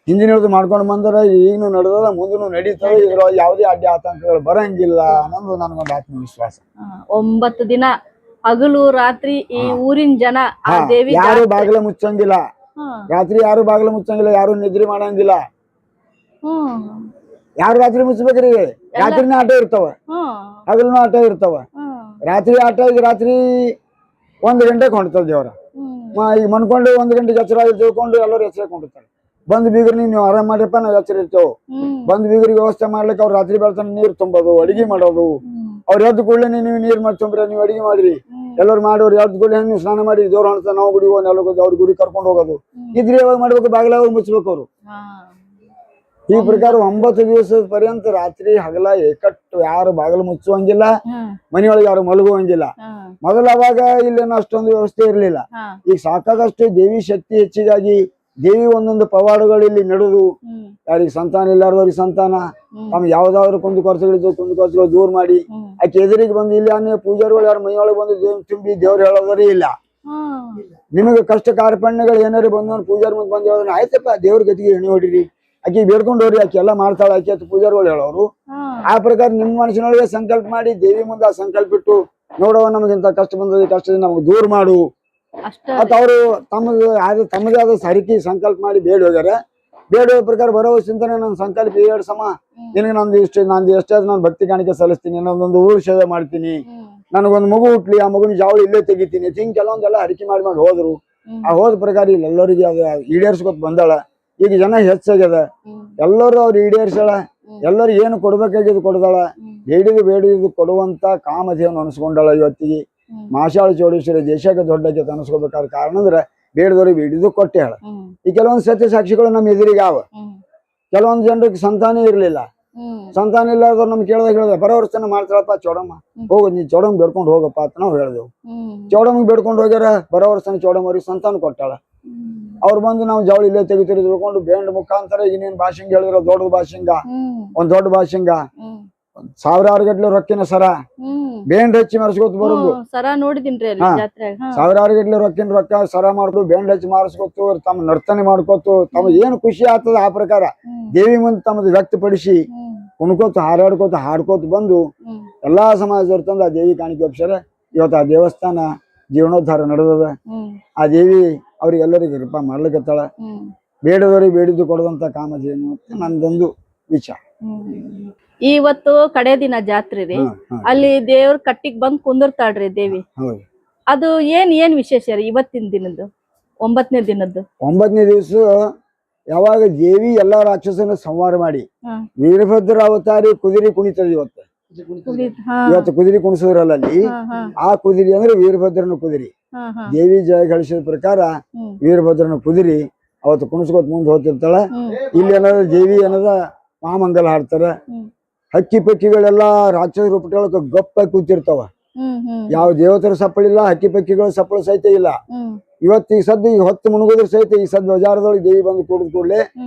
ಹಿಂದಿನ ಮಾಡ್ಕೊಂಡು ಬಂದಾರ, ಈಗನು ನಡೆದ, ಮುಂದೂ ನಡೀತವೆ. ಇದ್ರೊಳಗೆ ಯಾವುದೇ ಅಡ್ಡಿ ಆತಂಕಗಳು ಬರಂಗಿಲ್ಲ ಅನ್ನೋದು ನನಗೊಂದು ಆತ್ಮವಿಶ್ವಾಸ. 9 ದಿನ ಹಗಲು ರಾತ್ರಿ ಈ ಊರಿನ ಜನ ಆ ದೇವಿ ಯಾರು ಬಾಗಿಲ ಮುಚ್ಚಂಗಿಲ್ಲ, ರಾತ್ರಿ ಯಾರು ಬಾಗಿಲ ಮುಚ್ಚಂಗಿಲ್ಲ, ಯಾರು ನಿದ್ರೆ ಮಾಡಂಗಿಲ್ಲ. ಯಾರು ರಾತ್ರಿ ಮುಚ್ಚಬೇಕ್ರಿ? ರಾತ್ರಿನ ಆಟ ಇರ್ತಾವ, ಹಗಲೂ ಆಟ ಇರ್ತಾವ. ರಾತ್ರಿ ಆಟ ಈಗ ರಾತ್ರಿ 1 ಗಂಟೆಗೆ ಹೊಂಡ್ತದ ದೇವ್ರ. ಈಗ ಮನ್ಕೊಂಡು 1 ಗಂಟೆಗೆ ಎಚ್ಚರ ತಿಳ್ಕೊಂಡು ಎಲ್ಲರೂ ಎಚ್ಚರ ಕೊಂಡಿರ್ತಾರೆ. ಬಂದ್ ಬೀಗರಿಗೆ ನೀವು ಆರಾಮ್ ಮಾಡ್ರಪ್ಪ, ನಾವು ಎಚ್ಚರ ಇರ್ತೇವೆ. ಬಂದ್ ಬೀಗರಿಗೆ ವ್ಯವಸ್ಥೆ ಮಾಡ್ಲಿಕ್ಕೆ ಅವ್ರು ರಾತ್ರಿ ಬೆಳ್ತಾನೆ ನೀರ್ ತುಂಬೋದು, ಅಡಿಗೆ ಮಾಡೋದು. ಅವ್ರು ಎದ್ದು ಕೂಡಲೇ ನೀವು ನೀರ್ ಮಾಡಿ ತುಂಬ್ರಿ, ನೀವು ಅಡಿಗೆ ಮಾಡ್ರಿ. ಎಲ್ಲರೂ ಮಾಡೋರು ಎದ್ದು ಕೂಡಲೇ ನೀವು ಸ್ನಾನ ಮಾಡಿ ದೇವ್ರ ಹೊಣ್ತ ನಾವು ಗುಡಿ ಹೋಗಿ ನೆಲಗೋದು, ಅವ್ರ ಗುಡಿ ಕರ್ಕೊಂಡು ಹೋಗೋದು. ಇದ್ರೆ ಯಾವಾಗ ಮಾಡ್ಬೇಕು, ಬಾಗಿಲ ಹೋಗಿ ಮುಚ್ಚಬೇಕು ಅವರು. ಈ ಪ್ರಕಾರ 9 ದಿವಸದ ಪರ್ಯಂತ ರಾತ್ರಿ ಹಗಲ ಏಕಟ್ಟು ಯಾರು ಬಾಗಿಲು ಮುಚ್ಚುವಂಗಿಲ್ಲ, ಮನೆಯೊಳಗೆ ಯಾರು ಮಲಗುವಂಗಿಲ್ಲ. ಮೊದಲ ಅವಾಗ ಇಲ್ಲೇನೋ ಅಷ್ಟೊಂದು ವ್ಯವಸ್ಥೆ ಇರ್ಲಿಲ್ಲ. ಈಗ ಸಾಕಾದಷ್ಟು ದೇವಿ ಶಕ್ತಿ ಹೆಚ್ಚಿಗಾಗಿ ದೇವಿ ಒಂದೊಂದು ಪವಾಡಗಳು ಇಲ್ಲಿ ನಡೆದು ಯಾರಿಗೆ ಸಂತಾನ ಇಲ್ಲಾರ್ದವ್ರಿಗೆ ಸಂತಾನ, ತಮ್ಗೆ ಯಾವ್ದಾದ್ರು ಕುಂದುಕೊರತೆಗಳಿದ್ದು ಕುಂದುಕೊರತೆಗಳು ದೂರ ಮಾಡಿ ಆಕೆ ಎದುರಿಗೆ ಬಂದು ಇಲ್ಲಿ ಅನ್ನೇ ಪೂಜಾರಿಗಳು ಯಾರು ಮೈಯೊಳಗೆ ಬಂದು ದೇವ್ ತುಂಬಿ ದೇವ್ರು ಹೇಳೋದರೇ ಇಲ್ಲ. ನಿಮಗೆ ಕಷ್ಟ ಕಾರ್ಪಣ್ಯಗಳು ಏನಾರು ಬಂದ ಪೂಜಾರಿ ಮುಂದೆ ಬಂದು ಹೇಳೋದ್ರೆ ಆಯ್ತಪ್ಪ ದೇವ್ರ ಗತಿಗೆ ಎಣ್ಣೆ ಹೊಡಿರಿ, ಆಕಿ ಬೇಡ್ಕೊಂಡು ಹೋಗ್ರಿ, ಆಕೆ ಎಲ್ಲ ಮಾಡ್ತಾಳೆ ಆಕೆ ಅಂತ ಪೂಜಾರಿಗಳು ಹೇಳೋರು. ಆ ಪ್ರಕಾರ ನಿಮ್ಮ ಮನಸ್ಸಿನೊಳಗೆ ಸಂಕಲ್ಪ ಮಾಡಿ ದೇವಿ ಮುಂದೆ ಆ ಸಂಕಲ್ಪ ಇಟ್ಟು ನೋಡವ ನಮಗಿಂತ ಕಷ್ಟ ಬಂದದ, ಕಷ್ಟದಿಂದ ನಮ್ಗೆ ದೂರ ಮಾಡು ಅಂತ ಅವರು ತಮ್ಮದೇ ಆದ ಸರಿಕಿ ಸಂಕಲ್ಪ ಮಾಡಿ ಬೇಡ ಹೋಗ್ಯಾರ. ಬೇಡ ಪ್ರಕಾರ ಬರೋ ಚಿಂತನೆ ನನ್ನ ಸಂಕಲ್ಪ 2 ಸಮ ನಿನಗೆ ನಂದು ಎಷ್ಟೇ ನಾನು ಭಕ್ತಿ ಕಾಣಿಕೆ ಸಲ್ಲಿಸ್ತೀನಿ, ನಾನೊಂದು ಊರು ಸೇವೆ ಮಾಡ್ತೀನಿ, ನನಗೊಂದು ಮಗು ಹುಟ್ಲಿ, ಆ ಮಗುನ ಜಾವಳಿ ಇಲ್ಲೇ ತೆಗಿತೀನಿ, ಹಿಂಗ್ ಕೆಲವೊಂದೆಲ್ಲ ಹರಿಕೆ ಮಾಡಿ ಹೋದ್ರು. ಆ ಹೋದ ಪ್ರಕಾರ ಇಲ್ಲಿ ಎಲ್ಲರಿಗೆ ಅದು ಈಡೇರ್ಸ್ಕೊತ್ ಬಂದಾಳ. ಈಗ ಜನ ಹೆಚ್ಚಾಗ್ಯದ, ಎಲ್ಲರೂ ಅವ್ರು ಈಡೇರ್ಸಾಳ. ಎಲ್ಲರೂ ಏನು ಕೊಡ್ಬೇಕಾಗಿದ್ದು ಕೊಡ್ದಾಳ. ಬೇಡಿದು ಕೊಡುವಂತ ಕಾಮಧೇವನ್ನು ಅನಿಸ್ಕೊಂಡಾಳ. ಇವತ್ತಿಗೆ ಮಾಶಾಳ ಚೌಡೇಶ್ವರಿ ದೇಶಕ್ಕೆ ದೊಡ್ಡಕ್ಕೆ ಅನಿಸ್ಕೋಬೇಕಾದ ಕಾರಣ ಅಂದ್ರೆ ಬೇಡದವ್ರಿಗೆ ಬೇಡಿದ್ದು ಕೊಟ್ಟೆ ಹೇಳ. ಈ ಕೆಲವೊಂದು ಸತ್ಯ ಸಾಕ್ಷಿಗಳು ನಮ್ಮ ಎದುರಿಗೆ ಅವ. ಕೆಲವೊಂದು ಜನರಿಗೆ ಸಂತಾನ ಇರ್ಲಿಲ್ಲ, ಸಂತಾನ ಇಲ್ಲಾರ್ದವ್ರು ನಮ್ಗೆ ಕೇಳ್ದ ಬರೋವರ್ಷನ ಮಾಡ್ತಾಳಪ್ಪ ಚೌಡಮ್ಮ, ಹೋಗು ನೀ ಚೌಡಮ್ಮ ಬೇಡ್ಕೊಂಡು ಹೋಗಪ್ಪ ಅಂತ ನಾವು ಹೇಳಿದೆವು. ಚೌಡಮ್ಮಗೆ ಬೇಡ್ಕೊಂಡು ಹೋಗ್ಯಾರ, ಬರೋವರ್ಷನ ಚೌಡಮ್ಮವ್ರಿಗೆ ಸಂತಾನ ಕೊಟ್ಟಾಳ. ಅವ್ರು ಬಂದು ನಾವು ಜವಳಿ ಇಲ್ಲೇ ತೆಗಿತೀರಿ ತಿಳ್ಕೊಂಡು ಬೇಂಡ್ ಮುಖಾಂತರ ಈಗ ನೀನ್ ಭಾಷಿಂಗ ಹೇಳಿದ್ರ ದೊಡ್ಡ ಭಾಷಿಂಗ, ಒಂದ್ ದೊಡ್ಡ ಭಾಷಿಂಗ, 1000 ಗಟ್ಲೆ ರೊಕ್ಕಿನ ಸರ ಬೇಂಡ್ ಹಚ್ಚಿ ಮರ್ಸ್ಕೊತ ಬರುದು. ಸಾವಿರಾರು ಗಟ್ಲೆ ರೊಕ್ಕ ಸರ ಮಾಡ್ಕೊಂಡು ಬೇಂಡ್ ಹಚ್ಚಿ ಮಾರಿಸ್ಕೊತು, ತಮ್ಮ ನರ್ತನೆ ಮಾಡ್ಕೊತು, ತಮ್ಮ ಏನು ಖುಷಿ ಆಗ್ತದ ಆ ಪ್ರಕಾರ ದೇವಿ ಮುಂದೆ ತಮ್ಮದು ವ್ಯಕ್ತಪಡಿಸಿ ಕುಣ್ಕೋತ ಹಾಡ್ಕೋತ ಬಂದು ಎಲ್ಲಾ ಸಮಾಜದವ್ರು ತಂದು ಆ ದೇವಿ ಕಾಣಿಕೆ ಒಪ್ಸ್ಯಾರ. ಇವತ್ತು ಆ ದೇವಸ್ಥಾನ ಜೀರ್ಣೋದ್ಧಾರ ನಡೆದದ. ಆ ದೇವಿ ಅವ್ರಿಗೆಲ್ಲರಿಗೆ ಕೃಪಾ ಮಾಡ್ಲಿಕ್ಕತ್ತಾಳ. ಬೇಡದವ್ರಿಗೆ ಬೇಡಿದ್ದು ಕೊಡುವಂತ ಕಾಮಧೇನು ಅಂತ ನಂದೊಂದು ವಿಚಾರ. ಇವತ್ತು ಕಡೆ ದಿನ ಜಾತ್ರೆ ರೀ, ಅಲ್ಲಿ ದೇವ್ರ ಕಟ್ಟಿಗ್ ಬಂದ್ ಕುಂದಿರ್ತಾಳ್ರಿ ದೇವಿ. ಅದು ಏನ್ ವಿಶೇಷ ರೀ ಇವತ್ತಿನ ದಿನದ್ದು? 9ನೇ ದಿನದ್ದು 9ನೇ ದಿವಸ ಯಾವಾಗ ದೇವಿ ಎಲ್ಲಾ ರಾಕ್ಷಸನ ಸಂಹಾರ ಮಾಡಿ ವೀರಭದ್ರ ಅವತಾರಿ ಕುದುರೆ ಕುಣಿತದ. ಇವತ್ತು ಕುದುರೆ ಕುಣಿಸಿದ್ರಲ್ಲ ಅಲ್ಲಿ, ಆ ಕುದುರೆ ಅಂದ್ರೆ ವೀರಭದ್ರನ ಕುದುರೆ. ದೇವಿ ಜಯ ಗಳಿಸಿದ ಪ್ರಕಾರ ವೀರಭದ್ರನ ಕುದುರೆ ಅವತ್ತು ಕುಣಿಸ್ಕೊತ್ ಮುಂದೆ ಹೋಗ್ತಿರ್ತಾಳ. ಇಲ್ಲಿ ಏನದ ದೇವಿ ಏನದ ಮಹಾಮಂಗಲ ಹಾಡ್ತಾರ. ಹಕ್ಕಿ ಪಕ್ಕಿಗಳೆಲ್ಲಾ ರಾಕ್ಷಸ ರೂಪಟೊಳಕ ಗಪ್ಪ ಕೂತಿರ್ತಾವ. ಯಾವ ದೇವತರ ಸಪ್ಪಳಿಲ್ಲ, ಹಕ್ಕಿ ಪಕ್ಕಿಗಳ ಸಪ್ಪಳ ಸಹಿತ ಇಲ್ಲ. ಇವತ್ತು ಈ ಸದ್ದು ಈಗ ಹೊತ್ತು ಮುಣಗುದ್ರ ಸಹಿತ ಈ ಸದ್ದು ಬಜಾರದೊಳಗೆ ದೇವಿ ಬಂದು ಕೂಡಿದ ಕೂಡಲೇ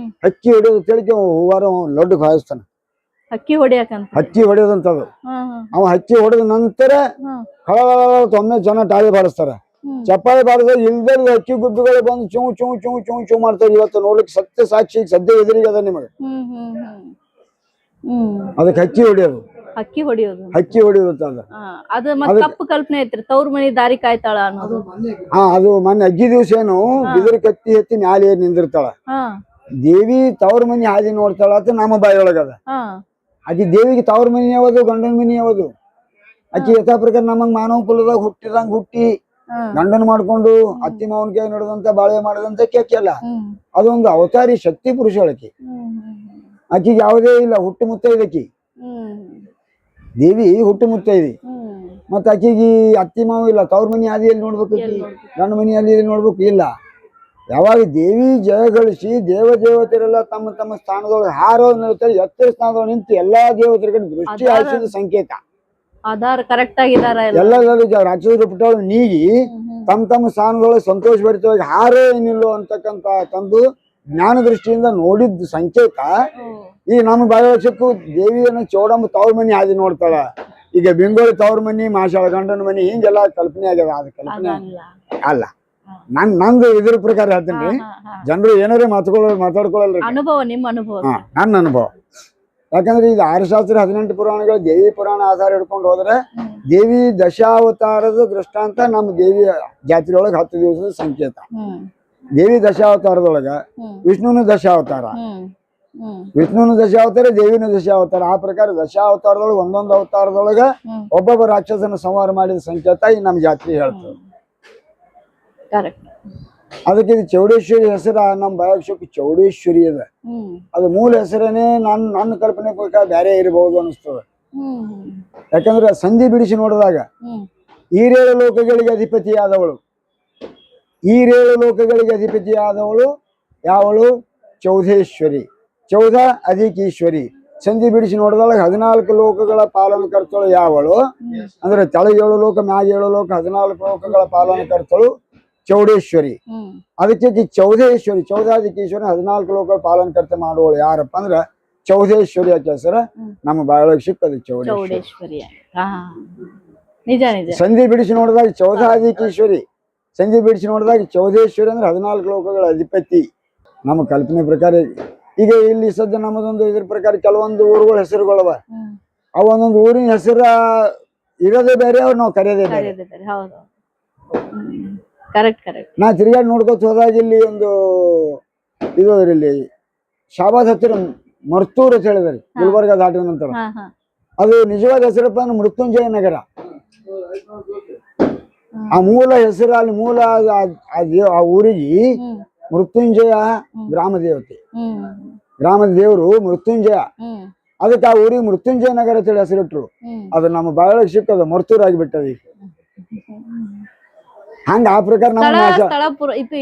ಹಕ್ಕಿ ಹೊಡೆಯೋದು ತಿಳಿಕೆ ಹೂವಾರ ಲಡ್ಡು ಹಾಯಿಸ್ತಾನ. ಹಕ್ಕಿ ಹೊಡೆಯೋದಂತದು. ಅವ ಹಕ್ಕಿ ಹೊಡೆದ ನಂತರ ಒಮ್ಮೆ ಜನ ಟಾಳಿ ಬಾರಿಸ್ತಾರ. ಚಪ್ಪಾಳಿ ಬಾರಿಸ ಇಲ್ದ ಹಕ್ಕಿ ಗುಬ್ಬಿಗಳು ಬಂದು ಚೂ ಚೂ ಚೂ ಚೂ ಚೂ ಮಾಡ್ತಾರೆ. ಇವತ್ತು ನೋಡ್ಲಿಕ್ಕೆ ಸತ್ಯ ಸಾಕ್ಷಿ ಸದ್ಯ ಎದುರಿಗೆ ಅದ ನಿಮಗೆ. ಅದಕ್ಕೆ ಹಕ್ಕಿ ಹೊಡೆಯೋದು. ಹಕ್ಕಿ ಹೊಡಿಯೋದು ಹಕ್ಕಿ ಹೊಡಿಯುತ್ತ ಅದು. ಅದು ಮತ್ತೆ ತಪ್ಪು ಕಲ್ಪನೆ ಐತ್ರಿ, ತವ್ರ ಮನಿ ದಾರಿ ಕಾಯ್ತಾಳ ಅನ್ನೋದು. ಅದು ಮೊನ್ನೆ ಅಜ್ಜಿ ದಿವ್ಸ ಏನು ಬಿದಿರು ಕತ್ತಿ ಎತ್ತಿ ಮ್ಯಾಲೆ ನಿಂದಿರ್ತಾಳ. ದೇವಿ ತವ್ರ ಮನಿ ಹಾದಿ ನೋಡ್ತಾಳ ಅಂತ ನಮ್ಮ ಬಾಯಿಯೊಳಗದ. ಅಜ್ಜಿ ದೇವಿಗೆ ತವ್ರ ಮನಿ ಯಾವುದು, ಗಂಡನ ಮನಿ ಯಾವುದು? ಅಕ್ಕಿ ಯಥಾ ಪ್ರಕಾರ ನಮಗ್ ಮಾನವ ಕುಲದಾಗ ಹುಟ್ಟಿದಂಗ ಹುಟ್ಟಿ ಗಂಡನ ಮಾಡ್ಕೊಂಡು ಅತ್ತಿ ಮಾವನ ಕೈ ನಡೆದಂತ ಬಾಳೆ ಮಾಡದಂತ ಕೆಕ್ಕಲ್ಲ. ಅದೊಂದು ಅವತಾರಿ ಶಕ್ತಿ ಪುರುಷ ಅಕ್ಕಿ. ಆಕಿಗೆ ಯಾವುದೇ ಇಲ್ಲ, ಹುಟ್ಟು ಮುತ್ತೈದಕ್ಕಿ ದೇವಿ, ಹುಟ್ಟು ಮುತ್ತೈದಿ. ಮತ್ತ ಆಕಿಗೆ ಅತ್ತಿ ಮಾವ ಇಲ್ಲ, ತವ್ರ ಮನಿ ಹಾದಿಯಲ್ಲಿ ನೋಡ್ಬೇಕು, ಗಂಡ ಮನಿ ಹಾದಿಯಲ್ಲಿ ನೋಡ್ಬೇಕು ಇಲ್ಲ. ಯಾವಾಗ ದೇವಿ ಜಯಗಳಿಸಿ ದೇವತೆಯರೆಲ್ಲ ತಮ್ಮ ತಮ್ಮ ಸ್ಥಾನದೊಳಗೆ ಹಾರೋ ಎತ್ತರ ಸ್ಥಾನದೊಳಗೆ ನಿಂತು ಎಲ್ಲಾ ದೇವತೆಗಳ ದೃಷ್ಟಿ ಹಾಯಿಸಿದ ಸಂಕೇತ. ಆಧಾರ ಕರೆಕ್ಟ್ ಆಗಿದಾರ ಎಲ್ಲರೂ ರಾಕ್ಷಸರ ಪುಟ್ಟಗಳು ನೀಗಿ ತಮ್ಮ ತಮ್ಮ ಸ್ಥಾನದೊಳಗೆ ಸಂತೋಷ ಭರಿತವಾಗಿ ಹಾರೋ ಏನಿಲ್ಲೋ ಅಂತಕ್ಕಂತ ತಂದು ಜ್ಞಾನ ದೃಷ್ಟಿಯಿಂದ ನೋಡಿದ ಸಂಕೇತ. ಈಗ ನಮ್ಮ ಬಾಯೊಳಕ್ಷಕ್ಕೂ ದೇವಿಯನ್ನು ಚೌಡಮ್ಮ ತವ್ರ ಮನಿ ಹಾದಿ ನೋಡ್ತಾಳ. ಈಗ ಬೆಂಗೋಳಿ ತವ್ರ ಮನಿ, ಮಾಶಾಳ ಗಂಡನ ಮನಿ, ಹಿಂಗೆಲ್ಲ ಕಲ್ಪನೆ ಆಗ್ಯದ. ಅದು ಕಲ್ಪನೆ ಅಲ್ಲ. ನಂದು ಇದ್ರ ಪ್ರಕಾರ ಹೇಳ್ತೀನಿ. ಜನರು ಏನಾರ ಮಾತಾಡ್ಕೊಳ್ಳಲ್ರಿ. ಅನುಭವ, ನಿಮ್ಮ ಅನುಭವ. ನನ್ನ ಅನುಭವ. ಯಾಕಂದ್ರೆ ಈಗ 6 ಶಾಸ್ತ್ರ 18 ಪುರಾಣಗಳು ದೇವಿ ಪುರಾಣ ಆಧಾರ ಹಿಡ್ಕೊಂಡು ಹೋದ್ರೆ ದೇವಿ ದಶಾವತಾರದ ದೃಷ್ಟಾಂತ ನಮ್ಮ ದೇವಿ ಜಾತ್ರೆಯೊಳಗೆ 10 ದಿವಸದ ಸಂಕೇತ. ದೇವಿ ದಶಾವತಾರದೊಳಗ ವಿಷ್ಣುನು ದಶಾವತಾರ, ವಿಷ್ಣುನು ದಶಾವತಾರ, ದೇವಿನ ದಶಾವತಾರ. ಆ ಪ್ರಕಾರ ದಶಾವತಾರದೊಳಗೆ ಒಂದೊಂದು ಅವತಾರದೊಳಗ ಒಬ್ಬೊಬ್ಬ ರಾಕ್ಷಸನ ಸಂಹಾರ ಮಾಡಿದ ಸಂಕೇತ ಈ ನಮ್ಮ ಜಾತ್ರೆ ಹೇಳ್ತದೆ. ಅದಕ್ಕೆ ಇದು ಚೌಡೇಶ್ವರಿ ಹೆಸರ ನಮ್ಮ ಬಾಯಕ್ಷಕ್ಕೆ ಚೌಡೇಶ್ವರಿ ಅದ. ಅದು ಮೂಲ ಹೆಸರೇನೆ ನನ್ನ ಕಲ್ಪನೆ ಪ್ರಕಾರ ಬೇರೆ ಇರಬಹುದು ಅನಿಸ್ತದ. ಯಾಕಂದ್ರೆ ಸಂಧಿ ಬಿಡಿಸಿ ನೋಡಿದಾಗ ಈರೇಳು ಲೋಕಗಳಿಗೆ ಅಧಿಪತಿಯಾದವಳು, ಈರೇಳು ಲೋಕಗಳಿಗೆ ಅಧಿಪತಿಯಾದವಳು ಯಾವಳು? ಚೌಧೇಶ್ವರಿ. ಚೌಧ ಅಧಿಕೀಶ್ವರಿ. ಸಂಧಿ ಬಿಡಿಸಿ ನೋಡಿದಾಗ 14 ಲೋಕಗಳ ಪಾಲನಕರ್ತಳು ಯಾವಳು ಅಂದ್ರೆ ತೆಳಗೆ 7 ಲೋಕ, ಮ್ಯಾಗ 7 ಲೋಕ, 14 ಲೋಕಗಳ ಪಾಲನಕರ್ತಳು ಚೌಡೇಶ್ವರಿ. ಅದಕ್ಕೆ ಚೌಧೇಶ್ವರಿ, ಚೌಧಾಧಿಕೇಶ್ವರಿ, 14 ಲೋಕ ಪಾಲನಕರ್ತ ಮಾಡುವಳು ಯಾರಪ್ಪ ಅಂದ್ರೆ ಚೌಧೇಶ್ವರಿ. ಆಕೆ ಹೆಸರ ನಮ್ಮ ಬಾಯೊಳಗೆ ಸಿಕ್ಕದು ಚೌಡೇಶ್ವರಿ. ಸಂಧಿ ಬಿಡಿಸಿ ನೋಡಿದಾಗ ಚೌಧಾಧಿಕೇಶ್ವರಿ, ಸಂಧಿ ಬಿಡಿಸಿ ನೋಡಿದಾಗ ಚೌಧೇಶ್ವರಿ ಅಂದ್ರೆ 14 ಲೋಕಗಳ ಅಧಿಪತಿ. ನಮ್ಮ ಕಲ್ಪನೆ ಪ್ರಕಾರ ಈಗ ಇಲ್ಲಿ ಸದ್ಯ ನಮ್ಮದೊಂದು ಇದ್ರ ಪ್ರಕಾರ ಕೆಲವೊಂದು ಊರುಗಳ ಹೆಸರುಗಳವ. ಅವು ಒಂದೊಂದು ಊರಿನ ಹೆಸರ ಇರೋದೇ ಬೇರೆ, ಅವ್ರು ನಾವು ಕರೆಯೋದೇ ಬೇರೆ. ನಾ ತಿರುಗಾಡಿ ನೋಡ್ಕೊತ ಹೋದಾಗ ಇಲ್ಲಿ ಒಂದು ಇದು ಇಲ್ಲಿ ಶಾಬಾದ್ ಹತ್ತಿರ ಮರ್ತೂರ್ ಅಂತ ಹೇಳಿದಾರೆ, ಗುಲ್ಬರ್ಗ ದಾಟಿದ ನಂತರ. ಅದು ನಿಜವಾದ ಹೆಸರಪ್ಪ ಅಂದ್ರೆ ಮೃತ್ಯುಂಜಯ ನಗರ. ಆ ಮೂಲ ಹೆಸರು ಅಲ್ಲಿ ಮೂಲ ಆ ಊರಿಗೆ ಮೃತ್ಯುಂಜಯ ಗ್ರಾಮ ದೇವತೆ, ಗ್ರಾಮದ ದೇವರು ಮೃತ್ಯುಂಜಯ. ಅದಕ್ಕೆ ಆ ಊರಿಗೆ ಮೃತ್ಯುಂಜಯ ನಗರ ಅಂತೇಳಿ ಹೆಸರಿಟ್ರು. ಅದು ನಮ್ಮ ಬಾಯೊಳಗೆ ಸಿಕ್ಕದ ಮರ್ತೂರ್ ಆಗಿಬಿಟ್ಟದ. ಈಗ ಹಂಗ ಆ ಪ್ರಕಾರ ನಮ್ಮ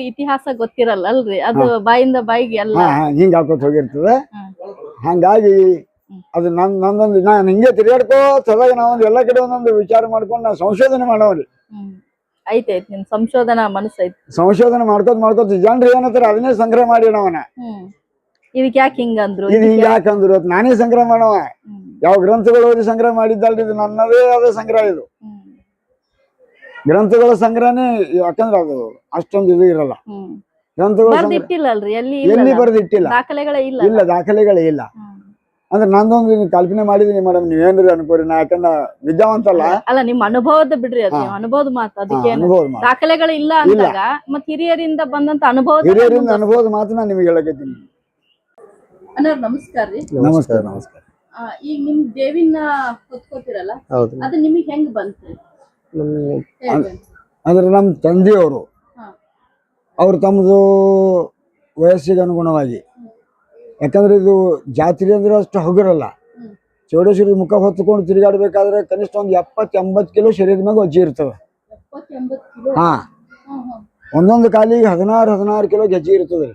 ಇತಿಹಾಸ ಗೊತ್ತಿರಲ್ಲ ಅಲ್ರಿ, ಅದು ಬಾಯಿಂದ ಬಾಯಿಗೆ ಎಲ್ಲ ಹಿಂಗ ಹಾಕೋತ್ ಹೋಗಿರ್ತದ. ಹಂಗಾಗಿ ಅದು ನಂದೊಂದು ನಾನು ಹಿಂಗೆ ತಿರುಗಾಡ್ಕೋತ ಹೋದಾಗ ನಾವೊಂದು ಎಲ್ಲ ಕಡೆ ಒಂದೊಂದು ವಿಚಾರ ಮಾಡ್ಕೊಂಡು ನಾವು ಸಂಶೋಧನೆ ಮಾಡೋರಿ. ಐತೆ ನಿಮ್ ಸಂಶೋಧನಾ ಮನಸ್ಸು ಐತಿ. ಸಂಶೋಧನೆ ಮಾಡ್ಕೋತ ಜನರು ಏನಂತಾರ ಅದನ್ನೇ ಸಂಗ್ರಹ ಮಾಡಿ ನಾವನ ಇದಕ್ಕೆ ಯಾಕೆ ಹಿಂಗಂದ್ರು, ಇದು ಹಿಂಗ ಯಾಕಂದ್ರು ನಾನೇ ಸಂಗ್ರಹ ಮಾಡವ. ಯಾವ ಗ್ರಂಥಗಳು ಓದಿ ಸಂಗ್ರಹ ಮಾಡಿದ್ದಲ್ರಿ, ಇದು ನನ್ನದೇ ಆದ ಸಂಗ್ರಹ. ಇದು ಗ್ರಂಥಗಳ ಸಂಗ್ರಹನೇ. ಯಾಕಂದ್ರೆ ಅದು ಅಷ್ಟೊಂದು ಇದು ಇರಲ್ಲ. ಗ್ರಂಥಗಳು ಎಲ್ಲಿ ಬರೆದಿಟ್ಟಿಲ್ಲ, ಇಲ್ಲ ದಾಖಲೆಗಳೇ ಇಲ್ಲ. ಅಂದ್ರೆ ನಂದೊಂದು ಕಲ್ಪನೆ ಮಾಡಿದೀನಿ ಮೇಡಮ್, ನೀವೇನ್ರಿ ಅನ್ಕೋರಿ. ನಾ ಯಾಕಂದ್ರೆ ವಿದ್ಯಾವಂತ ಅಲ್ಲ, ನಿಮ್ ಅನುಭವದ ಬಿಡ್ರಿ, ಅದು ಅನುಭವದ ಮಾತು. ಅದಕ್ಕೆ ದಾಖಲೆಗಳು ಇಲ್ಲ ಅಂದಾಗ ಮತ್ ಹಿರಿಯರಿಂದ ಬಂದಂತ ಅನುಭವದ ಮಾತು ನಾನು ನಿಮ್ಗೆ ಹೇಳಕತ್ತೀನಿ. ನಮಸ್ಕಾರ ರೀ. ನಮಸ್ಕಾರ. ನಮಸ್ಕಾರ. ಈಗ ನಿಮ್ ದೇವಿನ ಹೊತ್ಕೋತಿರಲ್ಲ, ಅದು ನಿಮಗ್ ಹೆಂಗ್ ಬಂತು? ಅಂದ್ರೆ ನಮ್ಮ ತಂದೆಯವರು ಅವ್ರು ತಮ್ಮದು ವಯಸ್ಸಿಗೆ ಅನುಗುಣವಾಗಿ, ಯಾಕಂದ್ರೆ ಇದು ಜಾತ್ರೆ ಅಂದ್ರೆ ಅಷ್ಟು ಹಗುರಲ್ಲ. ಚೌಡೇಶ್ವರಿ ಮುಖ ಹೊತ್ತುಕೊಂಡು ತಿರುಗಾಡ್ಬೇಕಾದ್ರೆ ಕನಿಷ್ಠ ಒಂದು 70-80 ಕಿಲೋ ಶರೀರದ ಮ್ಯಾಗ ವಜ್ಜಿ ಇರ್ತವೆ. ಒಂದೊಂದು ಕಾಲಿಗೆ 16 ಕಿಲೋ ಗೆಜ್ಜೆ ಇರ್ತದೆ.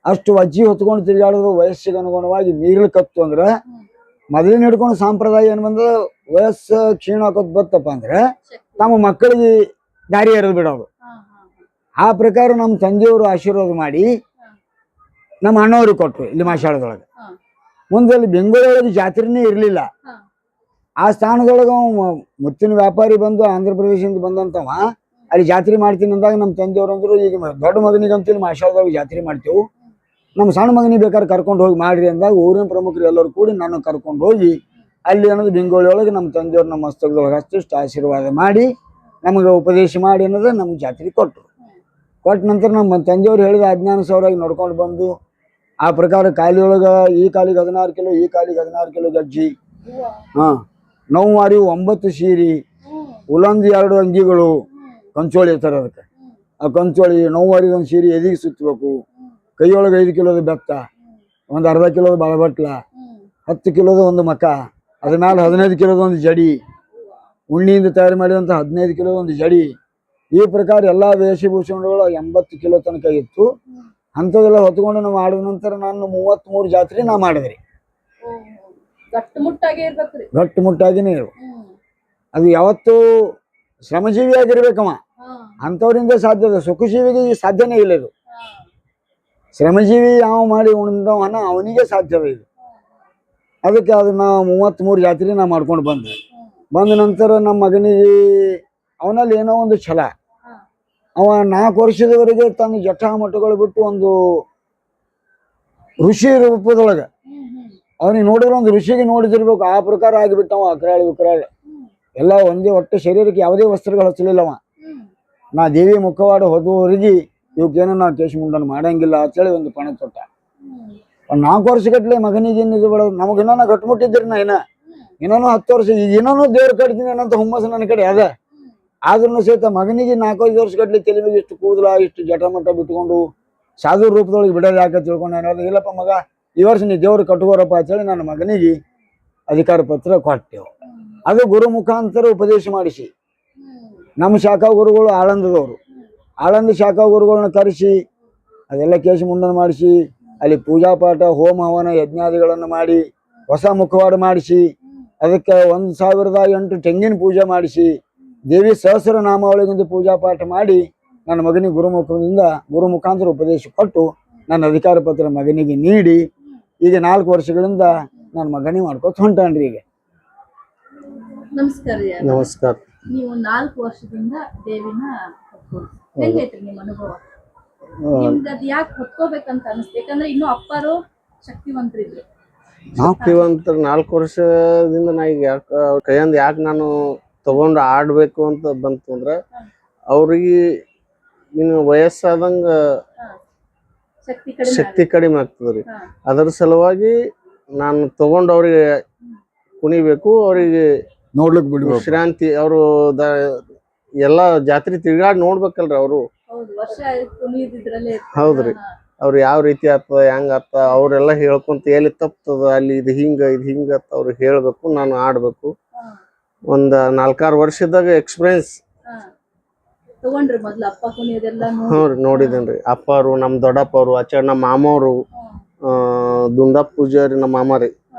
ಅಷ್ಟು ವಜ್ಜಿ ಹೊತ್ಕೊಂಡು ತಿರುಗಾಡೋದು ವಯಸ್ಸಿಗೆ ಅನುಗುಣವಾಗಿ. ಮೀರಲ್ ಕತ್ತು ಅಂದ್ರೆ ಮೊದಲಿನ ಹಿಡ್ಕೊಂಡು ಸಂಪ್ರದಾಯ ಏನ್ ಬಂದ, ವಯಸ್ಸು ಕ್ಷೀಣ ಹಾಕೋದ್ ಬತ್ತಪ್ಪ ಅಂದ್ರೆ ನಮ್ಮ ಮಕ್ಕಳಿಗೆ ದಾರಿ ಎರೆದು ಬಿಡೋದು. ಆ ಪ್ರಕಾರ ನಮ್ಮ ತಂದೆಯವರು ಆಶೀರ್ವಾದ ಮಾಡಿ ನಮ್ಮ ಅಣ್ಣವ್ರಿಗೆ ಕೊಟ್ರು ಇಲ್ಲಿ ಮಾಶಾಳದೊಳಗೆ. ಮುಂದೆ ಅಲ್ಲಿ ಬೆಂಗಳೂರೊಳಗೆ ಜಾತ್ರೆನೇ ಇರ್ಲಿಲ್ಲ. ಆ ಸ್ಥಾನದೊಳಗ ಮುತ್ತಿನ ವ್ಯಾಪಾರಿ ಬಂದು ಆಂಧ್ರ ಪ್ರದೇಶದಿಂದ ಬಂದಂತವ ಅಲ್ಲಿ ಜಾತ್ರೆ ಮಾಡ್ತೀನಿ ಅಂದಾಗ ನಮ್ಮ ತಂದೆಯವರು ಅಂದ್ರು, ಈಗ ದೊಡ್ಡ ಮಗನಿಗಂತ ಇಲ್ಲಿ ಮಾಶಾಳದೊಳಗೆ ಜಾತ್ರೆ ಮಾಡ್ತೇವೆ, ನಮ್ಮ ಸಣ್ಣ ಮಗನಿಗೆ ಬೇಕಾದ್ರೆ ಕರ್ಕೊಂಡು ಹೋಗಿ ಮಾಡ್ರಿ ಅಂದಾಗ ಊರಿನ ಪ್ರಮುಖರು ಎಲ್ಲರೂ ಕೂಡಿ ನನ್ನ ಕರ್ಕೊಂಡು ಹೋಗಿ ಅಲ್ಲಿ ಅನ್ನೋದು ಬಿಂಗೋಳಿ ಒಳಗೆ ನಮ್ಮ ತಂದೆಯವ್ರು ನಮ್ಮ ಮಸ್ತಕದೊಳಗೆ ಹಚ್ಚಿಷ್ಟು ಆಶೀರ್ವಾದ ಮಾಡಿ ನಮಗೆ ಉಪದೇಶ ಮಾಡಿ ಅನ್ನೋದು ನಮ್ಮ ಜಾತ್ರೆ ಕೊಟ್ಟರು. ಕೊಟ್ಟ ನಂತರ ನಮ್ಮ ತಂದೆಯವ್ರು ಹೇಳಿದ ಅಜ್ಞಾನುಸಾರವಾಗಿ ನಡ್ಕೊಂಡು ಬಂದು ಆ ಪ್ರಕಾರ ಕಾಲಿಯೊಳಗೆ ಈ ಕಾಲಿಗೆ 16 ಕಿಲೋ, ಈ ಕಾಲಿಗೆ 16 ಕಿಲೋ ಗಜ್ಜಿ, 9 ವಾರಿ 9 ಸೀರೆ, ಉಲಂದ್ 2 ಅಂಗಿಗಳು, ಕಂಚೋಳಿ ಇರ್ತಾರೆ ಅದಕ್ಕೆ. ಆ ಕಂಚೋಳಿ 9 ವಾರಿ ಒಂದು ಸೀರೆ ಎದಿಗೆ ಸುತ್ತಬೇಕು, ಕೈಯೊಳಗೆ 5 ಕಿಲೋದ ಬೆತ್ತ, ಒಂದು ಅರ್ಧ ಕಿಲೋದ ಬಾಳಬಟ್ಲ, 10 ಕಿಲೋದ ಒಂದು ಮಕ, ಅದ್ರ ಮೇಲೆ 15 ಕಿಲೋದ ಒಂದು ಜಡಿ, ಉಣ್ಣಿಯಿಂದ ತಯಾರು ಮಾಡಿದಂಥ 15 ಕಿಲೋದ ಒಂದು ಜಡಿ. ಈ ಪ್ರಕಾರ ಎಲ್ಲ ವೇಷಭೂಷಣಗಳು 80 ಕಿಲೋ ತನಕ ಇತ್ತು. ಅಂಥದ್ದೆಲ್ಲ ಹೊತ್ಕೊಂಡು ನಾವು ಮಾಡಿದ ನಂತರ ನಾನು 33 ಜಾತ್ರೆ ನಾ ಮಾಡಿದ್ರಿ. ಗಟ್ಟುಮುಟ್ಟಾಗಿನೇ ಇರು. ಅದು ಯಾವತ್ತೂ ಶ್ರಮಜೀವಿಯಾಗಿರ್ಬೇಕವ, ಅಂಥವ್ರಿಂದ ಸಾಧ್ಯ. ಸುಖಜೀವಿಗೆ ಸಾಧ್ಯನೇ ಇಲ್ಲ ಇದು. ಶ್ರಮಜೀವಿ ಯಾವ ಮಾಡಿ ಉಣ್ದವನ ಅವನಿಗೆ ಸಾಧ್ಯವೇ ಇದು. ಅದಕ್ಕೆ ಅದನ್ನ 33 ಜಾತ್ರೆ ನಾ ಮಾಡ್ಕೊಂಡು ಬಂದ ನಂತರ ನಮ್ಮ ಮಗನಿಗೆ ಅವನಲ್ಲಿ ಏನೋ ಒಂದು ಛಲ. ಅವ 4 ವರ್ಷದವರೆಗೆ ತನ್ನ ಜಟಾಮಟಗಳು ಬಿಟ್ಟು ಒಂದು ಋಷಿ ರೂಪದೊಳಗೆ ಅವನಿಗೆ ನೋಡಿದ್ರೆ ಒಂದು ಋಷಿಗೆ ನೋಡಿದಿರ್ಬೇಕು ಆ ಪ್ರಕಾರ ಆಗಿಬಿಟ್ಟವ. ಅಕ್ರಾಳ ವಿಕ್ರಾಳ ಎಲ್ಲ ಒಂದೇ, ಒಟ್ಟು ಶರೀರಕ್ಕೆ ಯಾವುದೇ ವಸ್ತ್ರಗಳು ಹಚ್ಚಲಿಲ್ಲವ. ನಾ ದೇವಿ ಮುಖವಾಡ ಹೋದವರಿಗೆ ಇವಕ್ಕೇನೋ ನಾ ಕೇಶ ಮುಂಡನ ಮಾಡಂಗಿಲ್ಲ ಅಂತೇಳಿ ಒಂದು ಪಣ ತೊಟ್ಟ. ಒಂದು 4 ವರ್ಷಗಟ್ಲೆ ಮಗನಿಗೆ ಏನಿದು ಬೇಡ, ನಮಗಿನ್ನ ಗಟ್ಮುಟ್ಟಿದ್ರಿ. ನಾ ಇನ್ನೂ 10 ವರ್ಷ ಈಗ ಇನ್ನೂ ದೇವ್ರ ಕಟ್ತೀನಿ ಅನ್ನೋಂಥ ಹುಮ್ಮಸ್ ನನ್ನ ಕಡೆ ಅದ. ಆದ್ರೂ ಸಹಿತ ಮಗನಿಗೆ 4-5 ವರ್ಷಗಟ್ಲೆ ತಲೆ ಮೇಲೆ ಇಷ್ಟು ಕೂದಲ, ಇಷ್ಟು ಜಟಮಟ ಬಿಟ್ಕೊಂಡು ಸಾಧು ರೂಪದೊಳಗೆ ಬಿಡೋದು ಯಾಕೆ ತಿಳ್ಕೊಂಡು ನಾನು ಇಲ್ಲಪ್ಪ ಮಗ, ಈ ವರ್ಷ ನೀ ದೇವ್ರು ಕಟ್ಕೋರಪ್ಪ ಅಂತೇಳಿ ನನ್ನ ಮಗನಿಗೆ ಅಧಿಕಾರ ಪತ್ರ ಕೊಟ್ಟೆವು. ಅದು ಗುರು ಮುಖಾಂತರ ಉಪದೇಶ ಮಾಡಿಸಿ ನಮ್ಮ ಶಾಖಾ ಗುರುಗಳು ಆಳಂದದವರು, ಆಳಂದ ಶಾಖಾ ಗುರುಗಳನ್ನ ಕರೆಸಿ ಅದೆಲ್ಲ ಕೇಶ ಮುಂಡನ ಮಾಡಿಸಿ ಅಲ್ಲಿ ಪೂಜಾ ಪಾಠ ಹೋಮ ಹವನ ಯಜ್ಞಾದಿಗಳನ್ನು ಮಾಡಿ ಹೊಸ ಮುಖವಾಡ ಮಾಡಿಸಿ ಅದಕ್ಕೆ 1008 ತೆಂಗಿನ ಪೂಜೆ ಮಾಡಿಸಿ ದೇವಿ ಸಹಸ್ರ ನಾಮಾವಳಿಗಿಂದ ಪೂಜಾ ಪಾಠ ಮಾಡಿ ನನ್ನ ಮಗನಿಗೆ ಗುರು ಮುಖಾಂತರ ಉಪದೇಶ ಕೊಟ್ಟು ನನ್ನ ಅಧಿಕಾರ ಪತ್ರ ಮಗನಿಗೆ ನೀಡಿ ಈಗ 4 ವರ್ಷಗಳಿಂದ ನನ್ನ ಮಗನಿಗೆ ಮಾಡ್ಕೊತ ಹೊಂಟಾನ್ರಿ. ಈಗ ನಮಸ್ಕಾರ. ನೀವು 4 ವರ್ಷದಿಂದ ದೇವಿನ ಹೆಂಗೈತ್ರಿ ನಿಮ್ಮ ಅನುಭವ? ನಿಮ್ಗೆ ಅದು ಯಾಕೆ ಹೊತ್ಕೋಬೇಕಂತ ಅನಿಸ್ತು? ಯಾಕಂದ್ರೆ ಇನ್ನು ಅಪ್ಪರು ಶಕ್ತಿವಂತರಿದ್ರು. 4 ವರ್ಷದಿಂದ ನಾ ಈಗ ಯಾಕೆ ಅವ್ರ ಕೈಯಿಂದ ಯಾಕೆ ನಾನು ತಗೊಂಡು ಆಡ್ಬೇಕು ಅಂತ ಬಂತು ಅಂದ್ರೆ ಅವ್ರಿಗೆ ಇನ್ನು ವಯಸ್ಸಾದಂಗ ಶಕ್ತಿ ಕಡಿಮೆ ಆಗ್ತದ್ರಿ. ಅದರ ಸಲುವಾಗಿ ನಾನು ತಗೊಂಡು ಅವ್ರಿಗೆ ಕುಣಿಬೇಕು, ಅವ್ರಿಗೆ ನೋಡ್ಲಿಕ್ಕೆ ಬಿಡ್ಬೇಕು, ವಿಶ್ರಾಂತಿ. ಅವರು ಎಲ್ಲಾ ಜಾತ್ರೆ ತಿರ್ಗಾಡಿ ನೋಡ್ಬೇಕಲ್ರಿ ಅವರು. ಹೌದ್ರಿ, ಅವ್ರು ಯಾವ ರೀತಿ ಆಗ್ತದ ಹೆಂಗ ಆಗ್ತದ ಅವ್ರೆಲ್ಲ ಹೇಳ್ಕೊಂತ ಎಲ್ಲಿ ತಪ್ತದ ಅಲ್ಲಿ ಇದು ಹಿಂಗ ಅಂತ ಅವ್ರಿಗೆ ಹೇಳ್ಬೇಕು, ನಾನು ಆಡ್ಬೇಕು. ಒಂದ್ 4-6 ವರ್ಷದಾಗ ಎಕ್ಸ್ಪೀರಿಯನ್ಸ್ ನೋಡಿದೇನ್ರಿ. ಅಪ್ಪರು, ನಮ್ ದೊಡ್ಡಪ್ಪ ಅವರು, ಆಚಾರ ನಮ್ಮ ಮಾಮವ್ರು, ದುಂಡಪ್ಪ ಪೂಜಾರಿ ನಮ್ಮ ಮಾಮಾರಿ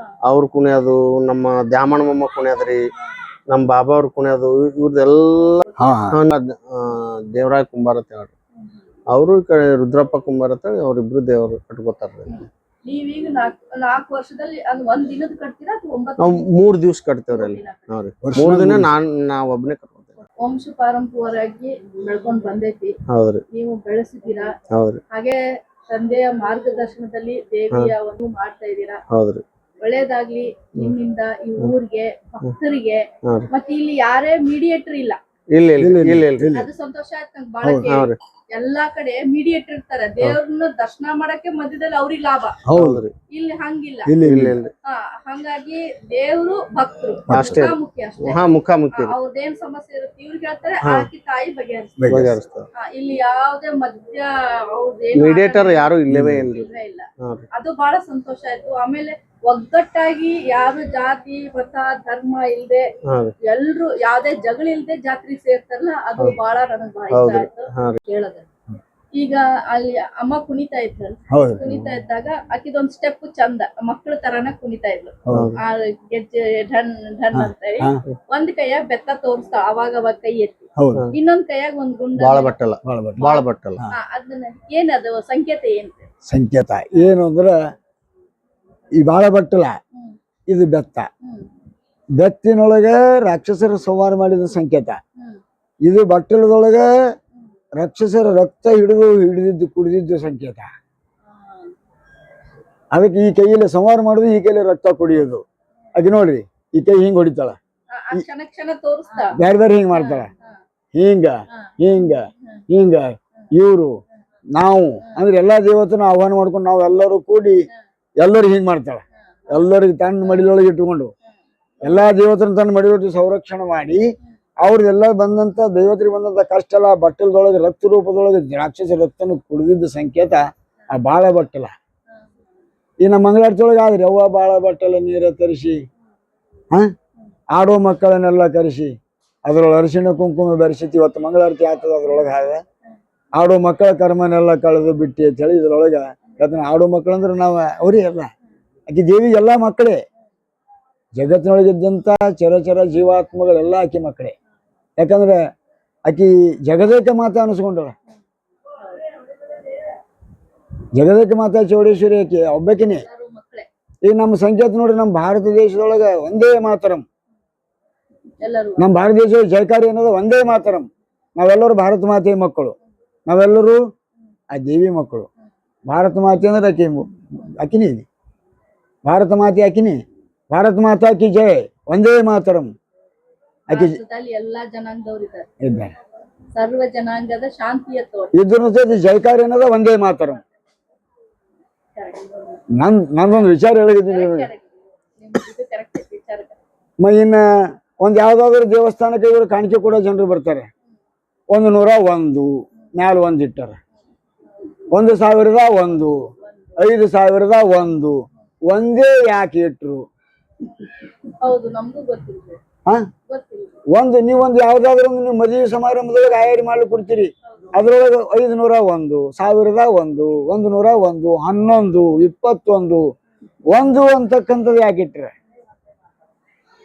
ಅವ್ರ ಕುಣಿಯೋದು, ನಮ್ಮ ದ್ಯಾಮಣ್ಣ ಮಮ್ಮ ಕುಣಿಯೋದ್ರಿ, ನಮ್ ಬಾಬಾ ಅವ್ರ ಕುಣಿಯೋದು, ಇವ್ರದೆಲ್ಲ ದೇವರಾಯ ಕುಂಬಾರ ಅಂತ ಹೇಳ್ರಿ. ಅವರು ಈ ಕಡೆ ರುದ್ರಪ್ಪ ಕುಂಬಾರ ಅಂತ ಹೇಳಿ ಅವ್ರಿಬ್ರು ದೇವ್ರು ಕಟ್ಕೋತಾರ್ರಿ. ನೀವೀಗ 4 ವರ್ಷದಲ್ಲಿ ಅದು 1 ದಿನದ ಕಟ್ತೀರಾ ಅಥವಾ 9? ನಾವು 3 ದಿವಸ ಕಟ್ತೇವ್ರಿ ಅಲ್ಲಿ. ನಾವ್ರಿ 3 ದಿನ ನಾವ್ ಒಬ್ಬನೇ ಕಟ್ಕೋತೇವೆ. ವಂಶ ಪಾರಂಪರ್ಯವಾಗಿ ಬೆಳ್ಕೊಂಡ್ ಬಂದೈತಿ. ಹೌದ್ರಿ, ನೀವು ಬೆಳೆಸಿದ್ದೀರಾ. ಹೌದ್ರಿ, ಹಾಗೆ ತಂದೆಯ ಮಾರ್ಗದರ್ಶನದಲ್ಲಿ ದೇವಿಯ ಒಂದು ಮಾಡ್ತಾ ಇದ್ದೀರಾ. ಹೌದ್ರಿ, ಒಳ್ಳೇದಾಗ್ಲಿ ನಿಮ್ಮಿಂದ ಈ ಊರಿಗೆ, ಭಕ್ತರಿಗೆ. ಮತ್ತೆ ಇಲ್ಲಿ ಯಾರೇ ಮೀಡಿಯೇಟರ್ ಇಲ್ಲ. ಇಲ್ಲ ಅದು ಸಂತೋಷ ಆಯ್ತು ನಂಗೆ ಬಹಳ. ಎಲ್ಲಾ ಕಡೆ ಮೀಡಿಯೇಟರ್ ಇರ್ತಾರೆ, ದೇವ್ರನ್ನ ದರ್ಶನ ಮಾಡಕ್ಕೆ ಮಧ್ಯದಲ್ಲಿ ಅವ್ರಿಗೆ ಲಾಭ. ಹೌದ್ರಿ, ಇಲ್ಲಿ ಹಂಗಿಲ್ಲ. ಹಂಗಾಗಿ ದೇವ್ರು ಭಕ್ತರು ಅಷ್ಟೇ ಮುಖ್ಯ. ಮುಖಾಮುಖಿ ಅವ್ರದೇನ್ ಸಮಸ್ಯೆ ಇರುತ್ತೆ ಇವ್ರಿಗೆ ಹೇಳ್ತಾರೆ, ಆಕಿ ತಾಯಿ ಬಗೆಹರಿಸ್ತಾರೆ. ಇಲ್ಲಿ ಯಾವ್ದೇ ಮಧ್ಯ ಮೀಡಿಯೇಟರ್ ಯಾರು ಇಲ್ಲವೇ ಇಲ್ಲ. ಅದು ಬಹಳ ಸಂತೋಷ ಆಯ್ತು. ಆಮೇಲೆ ಒಗ್ಗಟ್ಟಾಗಿ ಯಾರು ಜಾತಿ ಮತ ಧರ್ಮ ಇಲ್ದೆ ಎಲ್ರು ಯಾವ್ದೇ ಜಗಳ ಇಲ್ದೆ ಜಾತ್ರೆ ಸೇರ್ತಾರಲ್ಲ, ಅದು ಬಹಳ ನನಗ್ ಬಹಳ ಇಷ್ಟ ಆಯ್ತು ಕೇಳೋದು. ಈಗ ಅಲ್ಲಿ ಅಮ್ಮ ಕುಣಿತಾ ಇದ್ರಲ್ಲ, ಕುಣಿತಾ ಇದ್ದಾಗ ಆಕಿದೊಂದ್ ಸ್ಟೆಪ್ ಚಂದ ಮಕ್ಳ ತರಾನ ಕುಣಿತಾ ಇದ್ಲು. ಆ ಗೆಜ್ಜೆ ಢನ್ ಢನ್ ಅಂತ ಹೇಳಿ ಒಂದ್ ಕೈಯಾಗ ಬೆತ್ತ ತೋರಿಸ್ತಾಳ, ಅವಾಗ ಕೈ ಎತ್ತಿ, ಇನ್ನೊಂದ್ ಕೈಯಾಗ ಒಂದ್ ಗುಂಡ ಬಾಳ ಬಟ್ಟಲ್ಲ. ಅದನ್ನ ಏನದು ಸಂಕೇತ ಏನ್? ಸಂಕೇತ ಏನು ಅಂದ್ರೆ ಈ ಬಾಳ ಬಟ್ಟಲ ಇದು ಬೆತ್ತ, ಬೆತ್ತಿನೊಳಗೆ ರಾಕ್ಷಸರ ಸಂಹಾರ ಮಾಡಿದ ಸಂಕೇತ. ಇದು ಬಟ್ಟಲದೊಳಗೆ ರಾಕ್ಷಸರ ರಕ್ತ ಹಿಡಿದಿದ್ದು ಕುಡಿದಿದ್ದು ಸಂಕೇತ. ಅದಕ್ಕೆ ಈ ಕೈಯಲ್ಲಿ ಸಂಹಾರ ಮಾಡೋದು, ಈ ಕೈಯಲ್ಲಿ ರಕ್ತ ಕುಡಿಯೋದು. ಅದು ನೋಡ್ರಿ ಈಕೆ ಹಿಂಗ್ ಹೊಡಿತಾಳ, ಆ ಕ್ಷಣ ಕ್ಷಣ ತೋರಿಸ್ತಾ ಬೇರೆ ಬೇರೆ ಹಿಂಗ್ ಮಾಡ್ತಾಳ, ಹಿಂಗ ಹಿಂಗ ಹಿಂಗ ಇವ್ರು ನಾವು ಅಂದ್ರೆ ಎಲ್ಲಾ ದೇವತನ ಆಹ್ವಾನ ಮಾಡ್ಕೊಂಡು ನಾವ್ ಎಲ್ಲರೂ ಕೂಡಿ ಎಲ್ಲರೂ ಹಿಂಗ್ ಮಾಡ್ತಾಳ. ಎಲ್ಲರಿಗೆ ತನ್ನ ಮಡಿಲೊಳಗೆ ಇಟ್ಟುಕೊಂಡು ಎಲ್ಲಾ ದೇವತನ ತನ್ನ ಮಡಿಲೊಳಗೆ ಸಂರಕ್ಷಣೆ ಮಾಡಿ ಅವ್ರದೆಲ್ಲ ಬಂದಂತ ದೇವತರಿಗೆ ಬಂದಂತ ಕಷ್ಟ ಎಲ್ಲ ಬಟ್ಟಲದೊಳಗೆ ರಕ್ತ ರೂಪದೊಳಗೆ ರಾಕ್ಷಸ ರಕ್ತನ ಕುಡಿದಿದ್ದ ಸಂಕೇತ ಆ ಬಾಳ ಬಟ್ಟಲ. ಈ ನಮ್ಮ ಮಂಗಳಾರತಿಯೊಳಗೆ ಆದ್ರಿ ಅವ್ವ ಬಾಳ ಬಟ್ಟಲ ನೀರ ತರಿಸಿ ಆಡೋ ಮಕ್ಕಳನ್ನೆಲ್ಲ ಕರೆಸಿ ಅದ್ರೊಳಗೆ ಅರಿಶಿಣ ಕುಂಕುಮ ಬೆರೆಸಿತಿ. ಇವತ್ತು ಮಂಗಳಾರತಿ ಆಗ್ತದ, ಅದ್ರೊಳಗೆ ಹಾಗೆ ಆಡೋ ಮಕ್ಕಳ ಕರ್ಮನೆಲ್ಲ ಕಳೆದು ಬಿಟ್ಟು ಅಂತ ಹೇಳಿ ಇದ್ರೊಳಗ ಯಾಕಂದ್ರೆ ಆಡೋ ಮಕ್ಕಳಂದ್ರೆ ನಾವು ಅವ್ರಿ ಎಲ್ಲ ಆಕಿ ದೇವಿ ಎಲ್ಲಾ ಮಕ್ಕಳೇ. ಜಗತ್ತಿನೊಳಗಿದ್ದಂತ ಚರಚರ ಜೀವಾತ್ಮಗಳೆಲ್ಲ ಆಕಿ ಮಕ್ಕಳೇ. ಯಾಕಂದ್ರೆ ಆಕಿ ಜಗದೇಕ ಮಾತಾ ಅನಿಸ್ಕೊಂಡಳ. ಜಗದೇಕ ಮಾತಾ ಚೌಡೇಶ್ವರಿ ಆಕಿ ಒಬ್ಬಕಿನೇ. ಈಗ ನಮ್ಮ ಸಂಕೇತ ನೋಡ್ರಿ, ನಮ್ಮ ಭಾರತ ದೇಶದೊಳಗ ಒಂದೇ ಮಾತರಂ. ನಮ್ಮ ಭಾರತ ದೇಶದ ಜಯಕಾರಿ ಅನ್ನೋದು ಒಂದೇ ಮಾತರಂ. ನಾವೆಲ್ಲರೂ ಭಾರತ ಮಾತೆಯ ಮಕ್ಕಳು, ನಾವೆಲ್ಲರೂ ಆ ದೇವಿ ಮಕ್ಕಳು. ಭಾರತ ಮಾತೆ ಅಂದ್ರೆ ಅಕಿನೇ ಇದೆ, ಭಾರತ ಮಾತೆ ಅಕಿನೇ. ಭಾರತ ಮಾತಾ ಕಿ ಜಯ, ಒಂದೇ ಮಾತರಂ. ಆಕಿ ಎಲ್ಲಾ ಜನಾಂಗದವ್ರು ಇದ್ದಾರೆ, ಸರ್ವ ಜನಾಂಗದ ಶಾಂತಿಯ ತೋಟ ಇದ್ರ ಜಯಕಾರಿ ಅನ್ನೋದ ಒಂದೇ ಮಾತರಂ. ನಂದೊಂದು ವಿಚಾರ ಹೇಳಿದ್ದೀನಿ. ಇನ್ನ ಒಂದ್ ಯಾವ್ದಾದ್ರು ದೇವಸ್ಥಾನಕ್ಕೆ ಇವರು ಕಾಣಿಕೆ ಕೊಡೋ ಜನರು ಬರ್ತಾರೆ. 101 ಮ್ಯಾಲ ಒಂದ್ ಇಟ್ಟಾರ, 1001, 5001 ಒಂದೇ ಯಾಕೆ ಇಟ್ರು? ಹೌದು, ನಮಗೂ ಗೊತ್ತಿಲ್ಲ. ನೀವೊಂದು ಯಾವ್ದಾದ್ರು ಒಂದು ನೀವು ಮದುವೆ ಸಮಾರಂಭದೊಳಗೆ ಆಯಾರಿ ಮಾಡ್ಲಿಕ್ಕೆ ಕೊಡ್ತೀರಿ, ಅದ್ರೊಳಗೆ 501, 1001, 101, 11, 21 1 ಅಂತಕ್ಕಂಥದ್ದು ಯಾಕೆ ಇಟ್ರೆ?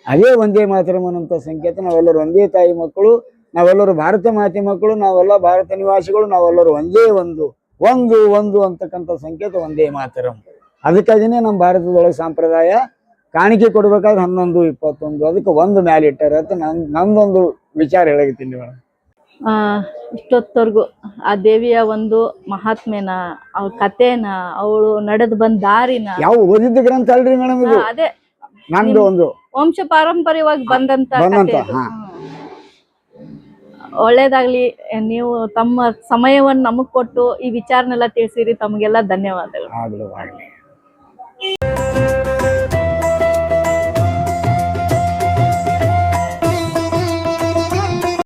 ಅದೇ ಒಂದೇ ಮಾತರಂ ಅನ್ನುವಂಥ ಸಂಕೇತ. ನಾವೆಲ್ಲರೂ ಒಂದೇ ತಾಯಿ ಮಕ್ಕಳು, ನಾವೆಲ್ಲರೂ ಭಾರತ ಮಾತೆ ಮಕ್ಕಳು, ನಾವೆಲ್ಲ ಭಾರತ ನಿವಾಸಿಗಳು, ನಾವೆಲ್ಲರೂ ಒಂದೇ ಒಂದು ಅಂತಕ್ಕಂಥ ಸಂಕೇತ ಒಂದೇ ಮಾತರಂ. ಅದಕ್ಕಾಗಿನೇ ನಮ್ಮ ಭಾರತದೊಳಗೆ ಸಂಪ್ರದಾಯ ಕಾಣಿಕೆ ಕೊಡ್ಬೇಕಾದ್ರೆ 11, 21 ಅದಕ್ಕೆ ಒಂದು ಮ್ಯಾಲೆ ಇಟ್ಟಾರ ಅಂತ ನಂದೊಂದು ವಿಚಾರ ಹೇಳಾಕತ್ತೀನಿ ಮೇಡಮ್. ಇಷ್ಟೊತ್ತವರೆಗೂ ಆ ದೇವಿಯ ಒಂದು ಮಹಾತ್ಮೆನ, ಅವ್ರ ಕಥೆನ, ಅವಳು ನಡೆದು ಬಂದ ದಾರಿನ ಯಾವ ಓದಿದ್ದ ಗ್ರಂಥ ಅಲ್ರಿ ಮೇಡಮ್ ಇದು, ಅದೇ ನಂದು ಒಂದು ವಂಶ ಪಾರಂಪರ್ಯವಾಗಿ ಬಂದಂತ ಕಥೆ ಅದು. ಹಾ. ಒಳ್ಳೇದಾಗ್ಲಿ. ನೀವು ತಮ್ಮ ಸಮಯವನ್ನು ನಮಗ್ ಕೊಟ್ಟು ಈ ವಿಚಾರನೆಲ್ಲ ತಿಳಿಸಿರಿ. ತಮಗೆಲ್ಲ ಧನ್ಯವಾದಗಳು. ಆಗ್ಲಿ.